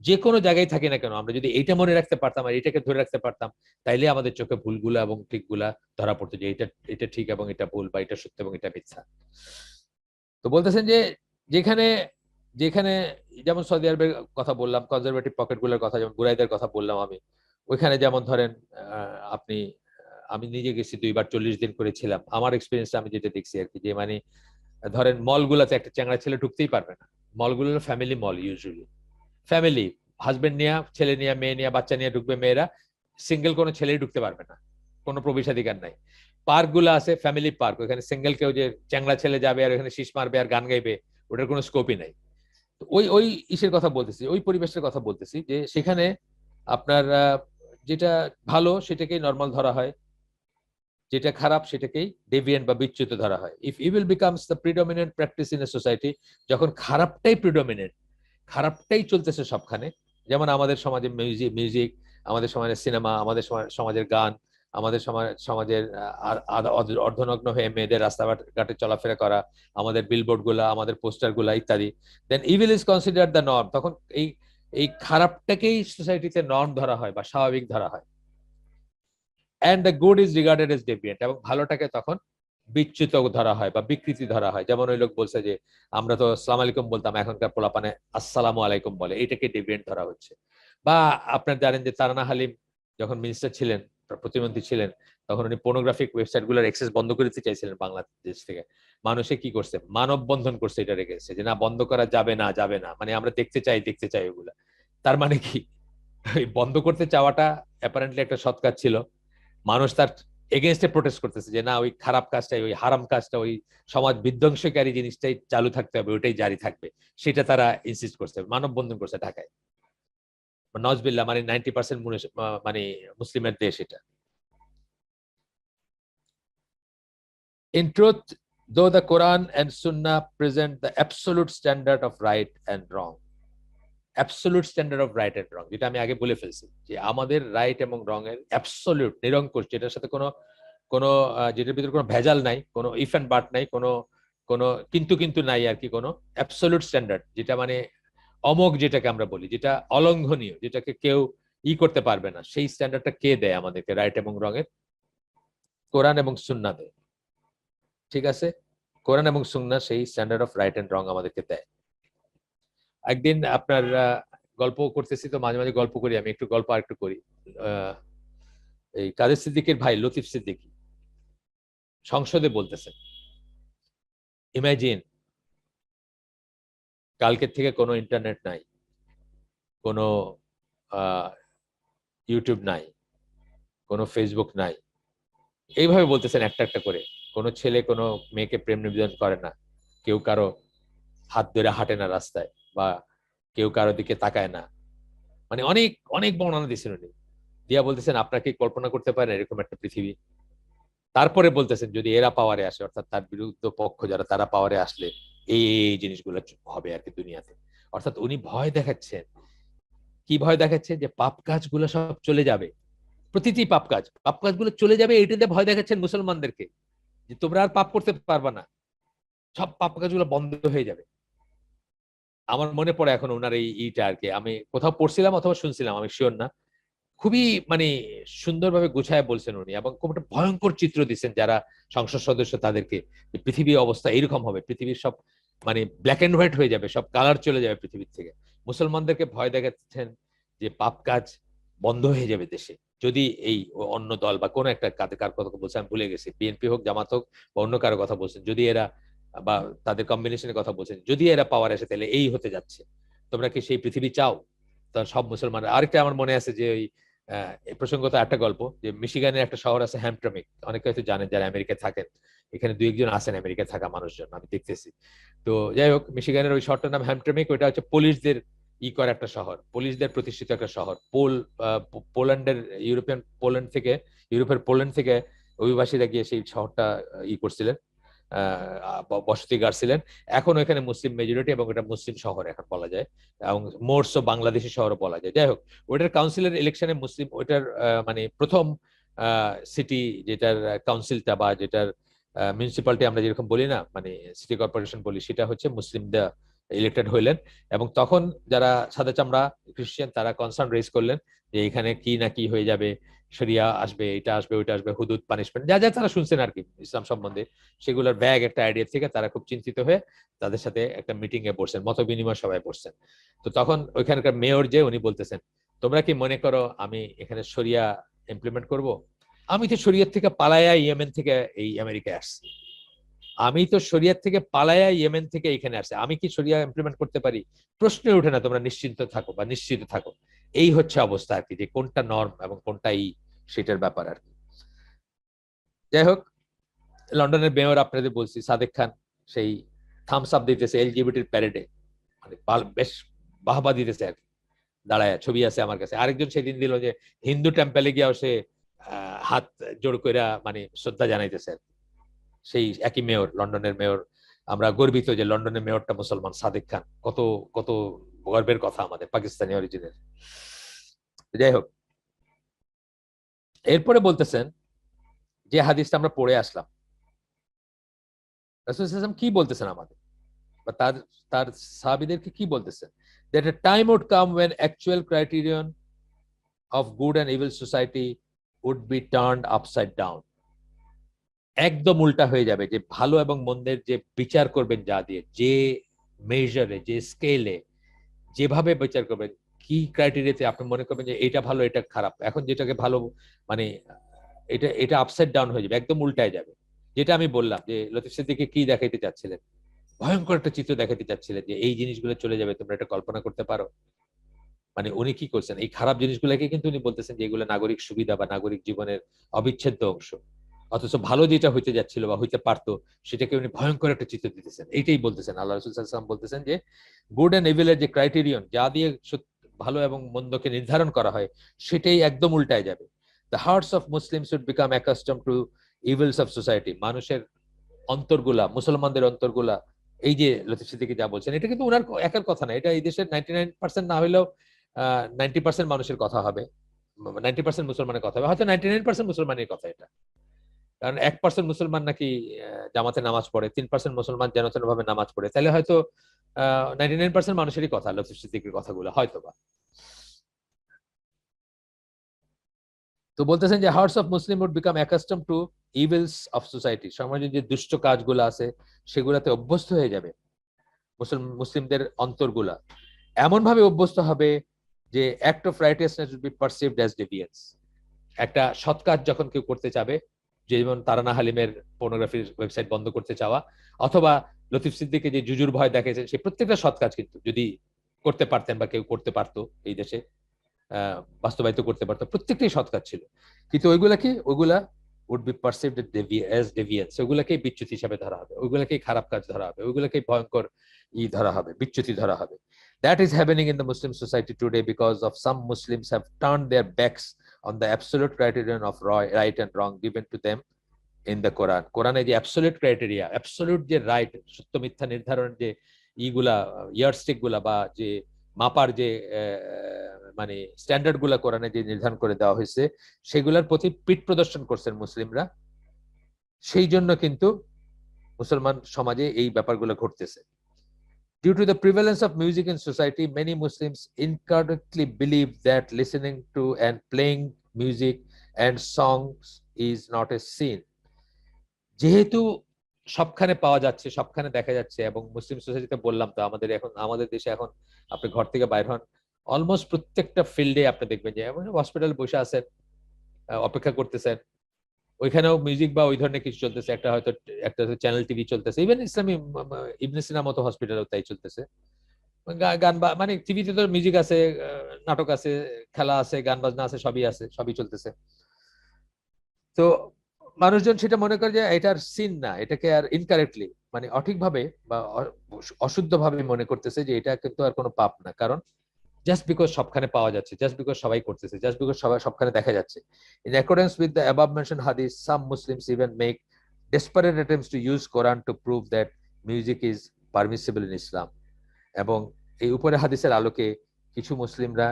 যে কোনো জায়গায় থাকি না কেন, আমরা যদি এইটা মনে রাখতে পারতাম আর এটাকে ধরে রাখতে পারতাম, তাইলে আমাদের চোখে ভুলগুলা এবং ঠিকগুলা ধরা পড়তো, যে এটা এটা ঠিক এবং এটা ভুল, বা এটা সত্য এবং এটা মিথ্যা। তো বলতেছেন যে যেখানে যেখানে যেমন সৌদি আরবের কথা বললাম, কনজারভেটিভ পকেটগুলোর কথা, যেমন বুরাইদের কথা বললাম আমি, ওইখানে যেমন ধরেন আপনি, আমি নিজে গেছি 2 বার, 40 দিন করেছিলাম। আমার এক্সপিরিয়েন্স আমি যেটা দেখছি আর কি, যে মানে ধরেন মলগুলাতে একটা চ্যাংড়া ছেলে ঢুকতেই পারবে না। মলগুলো ফ্যামিলি মল, ইউজুয়ালি ফ্যামিলি, হাজবেন্ড নিয়ে, ছেলে নিয়ে, মেয়ে নিয়ে, বাচ্চা নিয়ে ঢুকবে মেয়েরা, সিঙ্গেল কোনো ছেলেই ঢুকতে পারবে না, কোনো প্রবেশাধিকার নাই। পার্ক গুলো আছে ফ্যামিলি পার্ক, ওখানে সিঙ্গেল কেউ যে চ্যাংড়া ছেলে যাবে আর ওখানে শীষ মারবে আর গান গাইবে, ওটার কোনো স্কোপই নাই। ওই ওই ইসের কথা বলতেছি, ওই পরিবেশের কথা বলতেছি, যে সেখানে আপনার যেটা ভালো সেটাকেই নর্মাল ধরা হয়, যেটা খারাপ সেটাকেই ডেভিয়েন্ট বা বিচ্যুত ধরা হয়। If evil becomes the predominant practice in a society, যখন খারাপটাই প্রিডমিনেন্ট, খারাপটাই চলতেছে সবখানে, যেমন আমাদের সমাজে মিউজিক, আমাদের সমাজের সিনেমা, আমাদের সমাজের গান, আমাদের সমাজের অর্ধনগ্ন হয়ে মেয়েদের রাস্তাঘাটে চলাফেরা করা, আমাদের বিলবোর্ড গুলা, আমাদের পোস্টার গুলা ইত্যাদি, then evil is considered the norm. তখন এই এই খারাপটাকেই সোসাইটিতে নর্ম ধরা হয় বা স্বাভাবিক ধরা হয়। And the good is regarded age deviant, এবং ভালোটাকে তখন বিচ্যুত ধরা হয় বা বিকৃতি ধরা হয়। যেমন ওই লোক বলছে যে আমরা তো আসসালাম আলাইকুম বলতাম, এখনকার পোলাপানে আসসালামু আলাইকুম বলে, এটাকে ডেভিয়েন্ট ধরা হচ্ছে। বা আপনার জানেন যে তারানা হালিম যখন মিনিস্টার ছিলেন, প্রতিমন্ত্রী ছিলেন, তখন উনি পোর্নোগ্রাফিক ওয়েবসাইট গুলোর অ্যাক্সেস বন্ধ করে দিতে চাইছিলেন বাংলাদেশ থেকে। মানুষে কি করছে, মানববন্ধন করছে, এটা রেখেছে যে না, বন্ধ করা যাবে না, যাবে না, মানে আমরা দেখতে চাই, দেখতে চাই ওগুলা। তার মানে কি, বন্ধ করতে চাওয়াটা অ্যাপারেন্টলি একটা সৎ কাজ ছিল, মানুষ তার এগেনস্টে প্রোটেস্ট করতেছে যে না, ওই খারাপ কাজটাই, ওই হারাম কাজটা, ওই সমাজ বিধ্বংসকারী জিনিসটাই চালু থাকতে হবে, ওইটাই জারি থাকবে, সেটা তারা ইনসিস্ট করছে, মানববন্ধন করছে ঢাকায়। নজবিল্লা, মানে 90% মানে মুসলিমের দেশ এটা। In truth, though the Quran and Sunnah present the absolute standard of right and wrong, absolute standard of right and wrong, যেটা আমি আগে বলে ফেলছি, যে আমাদের রাইট এবং রং এর অ্যাবসলিউট নিরঙ্কুশ, যেটার সাথে কোনো কোনো যেটার ভিতরে কোনো ভেজাল নাই, কোনো ইফ এন্ড বাট নাই, কোনো কোনো কিন্তু কিন্তু নাই আর কি, কোনো অ্যাবসলিউট স্ট্যান্ডার্ড, যেটা মানে অমোঘ, যেটাকে আমরা বলি, যেটা অলঙ্ঘনীয়, যেটাকে কেউ করতে পারবে না, সেই স্ট্যান্ডার্ডটা কে দেয় আমাদেরকে রাইট এবং রঙের? কোরআন এবং সুন্নাহ দেয়। ঠিক আছে, কোরআন এবং সুন্নাহ সেই standard of right and wrong আমাদেরকে দেয়। একদিন আপনার গল্প করতেছি তো, মাঝে মাঝে গল্প করি, আমি একটু গল্প আর একটু করি। এই কাদের সিদ্দিকের ভাই লতিফ সিদ্দিকী সংসদে বলতেছেন, ইমাজিন, কালকের থেকে কোনো ইন্টারনেট নাই, কোনো ইউটিউব নাই, কোনো ফেসবুক নাই, এইভাবে বলতেছেন একটা একটা করে। কোনো ছেলে কোনো মেয়েকে প্রেম নিবেদন করে না, কেউ কারো হাত ধরে হাঁটে না রাস্তায়, বা কেউ কারো দিকে তাকায় না, মানে অনেক অনেক বর্ণনা দিচ্ছেন উনি। দিয়া বলতেছেন আপনাকে কল্পনা করতে পারেন এরকম একটা পৃথিবী? তারপরে বলতেছেন যদি এরা পাওয়ারে আসে, অর্থাৎ তার বিরুদ্ধ পক্ষ যারা, তারা পাওয়ারে আসলে এই এই জিনিসগুলো হবে আর কি দুনিয়াতে। অর্থাৎ উনি ভয় দেখাচ্ছেন। কি ভয় দেখাচ্ছেন? যে পাপ কাজগুলো সব চলে যাবে, প্রতিটি পাপ কাজগুলো চলে যাবে, এটাতে ভয় দেখাচ্ছেন মুসলমানদেরকে, যে তোমরা আর পাপ করতে পারবা না, সব পাপ কাজগুলো বন্ধ হয়ে যাবে। আমার মনে পড়ে এখন ওনার এইটা আর কি, আমি কোথাও পড়ছিলাম অথবা শুনছিলাম, আমি শিওর না। খুবই মানে সুন্দরভাবে গুছায় বলছেন উনি, এবং খুব একটা ভয়ঙ্কর চিত্র দিচ্ছেন যারা সংসদ সদস্য তাদেরকে, যে পৃথিবীর অবস্থা এরকম হবে, পৃথিবীর সব মানে ব্ল্যাক এন্ড হোয়াইট হয়ে যাবে, সব কালার চলে যাবে পৃথিবীর থেকে। মুসলমানদেরকে ভয় দেখাচ্ছেন যে পাপ কাজ বন্ধ হয়ে যাবে দেশে, যদি এই অন্য দল বা কোন একটা কার কথা বলছে আমি ভুলে গেছি, বিএনপি হোক, জামাত হোক, বা অন্য কারো কথা বলছেন, যদি এরা বা তাদের কম্বিনেশনের কথা বলছেন, যদি এরা পাওয়ার আসে তাহলে এই হতে যাচ্ছে। তোমরা কি সেই পৃথিবী চাও? তার সব মুসলমান। আরেকটা আমার মনে আছে যে ওই প্রসঙ্গত একটা গল্প, যে মিশিগানের একটা শহর আছে হ্যামট্রমিক, অনেকে হয়তো জানেন যারা আমেরিকায় থাকেন, এখানে দুই একজন আছেন আমেরিকায় থাকা মানুষজন, আমি দেখতেছি। তো যাই হোক, মিশিগানের ওই শহরটার নাম হ্যামট্রমিক, ওইটা হচ্ছে পুলিশদের করা একটা শহর, পুলিশদের প্রতিষ্ঠিত একটা শহর। পোল্যান্ডের ইউরোপের পোল্যান্ড থেকে অভিবাসীরা গিয়ে সেই শহরটা করছিলেন, বসতি গাড়ছিলেন। এখন ওইখানে মুসলিম মেজরিটি এবং এটা মুসলিম শহর এখন বলা যায়, এবং মোরসো বাংলাদেশি শহরও বলা যায়। যাই হোক, ওইটার কাউন্সিলের ইলেকশনে মুসলিম ওইটার মানে প্রথম সিটি যেটার কাউন্সিলটা বা যেটার মিউনিসিপালিটি আমরা যেরকম বলি না, মানে সিটি কর্পোরেশন বলি, সেটা হচ্ছে মুসলিমরা ইলেক্টেড হইলেন। এবং তখন যারা সাদা চামড়া খ্রিস্টান তারা কনসার্ন রেজ করলেন যে এখানে কি না কি হয়ে যাবে, শরিয়া আসবে, এটা আসবে, ওইটা আসবে, হুদুদ পানিশমেন্ট, যা যা তারা শুনছেন আর কি ইসলাম সম্বন্ধে, সেগুলোর ব্যাগ একটা আইডিয়া থেকে তারা খুব চিন্তিত হয়ে তাদের সাথে একটা মিটিং এ বসছেন, মত বিনিময় সভায় বসছেন। তো তখন ওইখানকার মেয়র যে উনি বলতেছেন, তোমরা কি মনে করো আমি এখানে শরিয়া ইমপ্লিমেন্ট করব? আমি তো শরিয়াত থেকে পালায়া ইয়েমেন থেকে এই আমেরিকায় আসছি, আমি তো শরিয়াত থেকে পালায়া ইয়েমেন থেকে এখানে আসছি, আমি কি শরিয়া ইমপ্লিমেন্ট করতে পারি? প্রশ্নই ওঠে না, তোমরা নিশ্চিন্ত থাকো বা নিশ্চিত থাকো। এই হচ্ছে অবস্থা আর কি, যে কোনটা নর্ম এবং কোনটা সেটার ব্যাপার আর কি। যাই হোক, লন্ডনের মেয়র আপনাদের বলছি সাদেক খান, সেই থামস আপ দিতেছে এলজিবিটির প্যারেডে, মানে বেশ বাহবা দিতেছে আর কি, দাঁড়ায়, ছবি আছে আমার কাছে। আরেকজন সেদিন দিল যে হিন্দু টেম্পলে গিয়াও সে হাত জোড় কইরা মানে শ্রদ্ধা জানাইতেছে, সেই একই মেয়র, লন্ডনের মেয়র। আমরা গর্বিত যে লন্ডনের মেয়রটা মুসলমান, সাদেক খান, কত কত গর্বের কথা আমাদের পাকিস্তানি অরিজিনের। যাই হোক, এরপরে বলতেছেন যে হাদিসটা আমরা পড়ে আসলাম, রাসূল সাল্লাল্লাহু আলাইহি ওয়াসাল্লাম কি বলতেছেন আমাদের বা তার তার সাহাবীদেরকে কি বলতেছেন, that a time would come when actual criterion of good and evil society would be turned upside down. একদম উল্টা হয়ে যাবে, যে ভালো এবং মন্দের যে বিচার করবেন, যা দিয়ে, যে মেজারে, যে স্কেলে, যেভাবে বিচার করবেন, কি ক্রাইটেরিয়াতে আপনি মনে করবেন যে এটা ভালো এটা খারাপ, এখন যেটাকে ভালো মানে এটা এটা আপসাইড ডাউন হয়ে যাবে, একদম উল্টায় যাবে। যেটা আমি বললাম যে লতিফ সিদ্দিকী কি দেখাইতে চাচ্ছিলেন, ভয়ঙ্কর একটা চিত্র দেখাতে চাচ্ছিলেন যে এই জিনিসগুলো চলে যাবে, তোমরা এটা কল্পনা করতে পারো? মানে উনি কি করছেন, এই খারাপ জিনিসগুলোকে কিন্তু উনি বলতেছেন যে এগুলো নাগরিক সুবিধা বা নাগরিক জীবনের অবিচ্ছেদ্য অংশ, অথচ ভালো যেটা হইতে যাচ্ছিল বা হইতে পারতো সেটাকে উনি ভয়ঙ্কর একটা চিত্র দিতেছেন। এইটাই বলতেছেন আল্লাহ রাসূল সাল্লাল্লাহু আলাইহি ওয়াসাল্লাম, বলতেছেন যে গুড এন্ড ইভিলের যে ক্রাইটেরিয়ন, যা দিয়ে ভালো এবং মন্দকে নির্ধারণ করা হয়, সেটাই একদম উল্টায় যাবে। The hertz of Muslim should become accustom to evils of society. মানুষের অন্তরগুলা, মুসলমানদের অন্তরগুলা, এই যে লতিফ সিদ্দিকী যা বলছেন, এটা কিন্তু উনার একার কথা না, এটা এই দেশের 99% না হলেও 90% মানুষের কথা হবে, 90% মুসলমানের কথা হবে, হয়তো 99% মুসলমানের কথা এটা। কারণ 1% মুসলমান নাকি জামাতে নামাজ পড়ে, 3% মুসলমান যেন তেন ভাবে নামাজ পড়ে, তাহলে হয়তো 99% মানুষেরই কথা লতিফ সিদ্দিকীর কথাগুলো হয়তো বা। তো বলতেছেন যে hearts of Muslim would become accustom to evils of society. সমাজে যে দুষ্ট কাজগুলো আছে সেগুলাতে অভ্যস্ত হয়ে যাবে মুসলিমদের অন্তরগুলা, এমন ভাবে অভ্যস্ত হবে যে act of righteousness would be perceived as deviance. একটা সৎ কাজ যখন কেউ করতে চাবে, যেমন তারানা হালিমের পর্নোগ্রাফির ওয়েবসাইট বন্ধ করতে চাওয়া, অথবা লতিফ সিদ্দিকী যে জুজুর ভয় দেখাইছেন, সেই প্রত্যেকটা সৎ কাজ কিন্তু যদি করতে পারতেন বা কেউ করতে পারতো এই দেশে, বাস্তবায়িত করতে পারতো, প্রত্যেকটাই সৎ কাজ ছিল। কিন্তু ওইগুলা কি, ওইগুলা উড বি পারসিভড অ্যাজ ডেভিয়েন্স, ওইগুলাকেই বিচ্যুতি হিসাবে ধরা হবে, ওইগুলাকেই খারাপ কাজ ধরা হবে, ওইগুলাকেই ভয়ঙ্কর ধরা হবে, বিচ্যুতি ধরা হবে। That is happening in the Muslim society today because of some Muslims have turned their backs on the absolute criterion of right and wrong given to them in the Quran. কোরআনে যে অ্যাবসলিউট ক্রাইটেরিয়া, অ্যাবসলিউট যে right, সত্য মিথ্যা নির্ধারণের যে ইগুলা, ইয়ারস্টিক গুলা বা যে মাপার যে মানে স্ট্যান্ডার্ড গুলা কোরআনে যে নির্ধারণ করে দেওয়া হয়েছে, সেগুলোর প্রতি পিঠ প্রদর্শন করছেন মুসলিমরা। সেই জন্য কিন্তু মুসলমান সমাজে এই ব্যাপারগুলো ঘটতেছে। Due to the prevalence of music in society, many Muslims incorrectly believe that listening to and playing music and songs is not a sin. যেহেতু সবখানে পাওয়া যাচ্ছে, সবখানে দেখা যাচ্ছে, এবং মুসলিম সোসাইটিতে বললাম তো, আমাদের এখন, আমাদের দেশে এখন আপনি ঘর থেকে বাইর হন, অলমোস্ট প্রত্যেকটা ফিল্ডে আপনি দেখবেন যে হসপিটাল বসে আছেন, অপেক্ষা করতেছেন, ওইখানেও মিউজিক বা ওই ধরনের কিছু চলতেছে, একটা হয়তো একটা চ্যানেল টিভি চলতেছে, ইভেন ইসলামী ইবনে সিনা মতো হসপিটালও তাই চলতেছে। গান বা মানে টিভিতে তো মিউজিক আছে, নাটক আছে, খেলা আছে, গান বাজনা আছে, সবই আছে, সবই চলতেছে। তো মানুষজন সেটা মনে করে যে এটার সিন না, এটাকে আর ইনকারেক্টলি মানে অঠিকভাবে বা অশুদ্ধভাবে মনে করতেছে যে এটা কিন্তু আর কোনো পাপ না, কারণ জাস্ট বিকজ সবখানে পাওয়া যাচ্ছে, জাস্ট বিকজ সবাই করতেছে, জাস্ট বিকজ সবাই সবখানে দেখা যাচ্ছে। In accordance with the above mention হাদিস, some Muslims even make desperate attempts to use Quran to prove that music is permissible in Islam. এবং এই উপরে হাদিসের আলোকে কিছু মুসলিমরা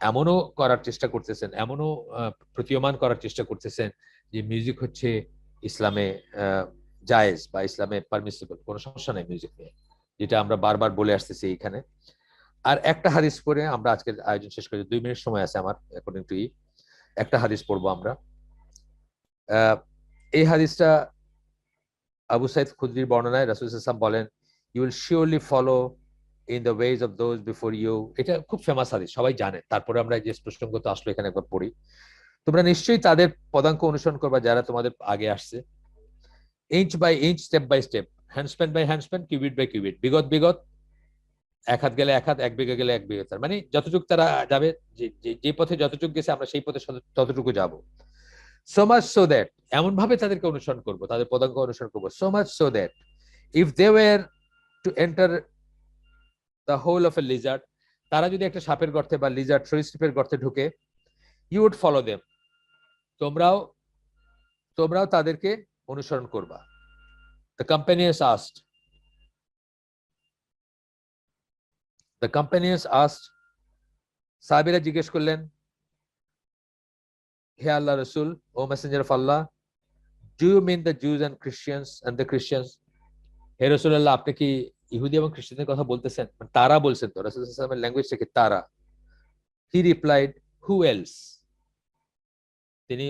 এমনও করার চেষ্টা করতেছেন, এমনও প্রতীয়মান করার চেষ্টা করতেছেন যে মিউজিক হচ্ছে ইসলামে জায়েজ বা ইসলামে পারমিসিবল, কোনো সমস্যা নেই মিউজিক নিয়ে, যেটা আমরা বারবার বলে আসতেছি এখানে। আর একটা হাদিস পড়ে আমরা আজকের আয়োজন শেষ করি, 2 মিনিট সময় আছে আমার অ্যাকর্ডিং টু একটা হাদিস পড়বো আমরা। এই হাদিসটা আবু সাইদ খুদরির বর্ণনায় রাসূল সাল্লাল্লাহু আলাইহি ওয়াসাল্লাম বলেন, you will surely follow in the ways of those before you. এটা খুব ফেমাস হাদিস, সবাই জানে, তারপরে আমরা যে প্রসঙ্গ তো আসলে এখানে একবার পড়ি। তোমরা নিশ্চয়ই তাদের পদাঙ্ক অনুসরণ করবা যারা তোমাদের আগে আসছে। Inch by inch, step by step, handspan by handspan, cubit by cubit, বিগত বিগত, এক হাত গেলে এক হাত, এক বিঘা গেলে এক বিঘা, তার মানে যতটুকু তারা যাবে, যে পথে যতটুকু গেছে আমরা সেই পথে ততটুকু যাব। সো মাচ সো দ্যাট, এমন ভাবে তাদেরকে অনুসরণ করব, তাদের পদাঙ্ক অনুসরণ করব, so much so that if they were to enter the hole of a lizard, তারা যদি একটা সাপের গর্তে বা লিজার্ড সরীসৃপের গর্তে ঢুকে, ইউ উড ফলো দেম, তোমরাও তাদেরকে অনুসরণ করবা। দ্য কম্প্যানিয়ন্স আস্কড, সাহাবীরা জিজ্ঞেস করলেন, হে আল্লাহ রাসূল, O messenger of Allah, do you mean the Jews and Christians? হে রাসূলুল্লাহ, আপনি কি ইহুদি এবং খ্রিস্টানদের কথা বলতেছেন? তারা বলছেন তো, রাসূল সাল্লাল্লাহু আলাইহি ওয়াসাল্লামের ল্যাঙ্গুয়েজ থেকে তারা। হি রিপ্লাইড, হু এলস? তিনি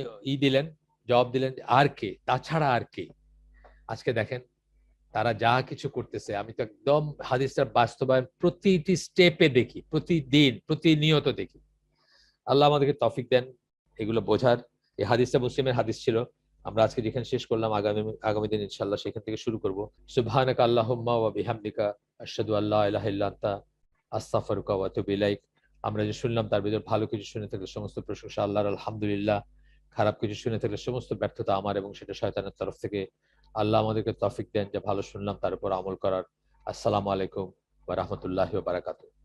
জবাব দিলেন, আর কে, তাছাড়া আর কে? আজকে দেখেন তারা যা কিছু করতেছে, আমি তো একদম হাদিসটার বাস্তবায়ন প্রতিটি স্টেপে দেখি, প্রতিদিন প্রতিনিয়ত দেখি। আল্লাহ আমাদেরকে তৌফিক দেন এগুলো বোঝার। এই হাদিসটা মুসলিমের হাদিস ছিল, আমরা আজকে যেখানে শেষ করলাম, আগামী দিন ইনশাআল্লাহ সেখান থেকে শুরু করব। সুবহানাকা আল্লাহুম্মা ওয়া বিহামদিকা আশহাদু আল্লা ইলাহা ইল্লা আনতা আস্তাগফিরুকা ওয়া আতুবু ইলাইক। আমরা যে শুনলাম তার ভিতর ভালো কিছু শুনে থাকলে সমস্ত প্রশংসা আল্লাহর, আলহামদুলিল্লাহ। খারাপ কিছু শুনে থাকলে সমস্ত ব্যর্থতা আমার এবং সেটা শয়তানের তরফ থেকে। আল্লাহ আমাদেরকে তৌফিক দেন যে ভালো শুনলাম তার উপর আমল করার। আসসালামু আলাইকুম ওয়া রাহমাতুল্লাহি ওয়া বারাকাতুহু।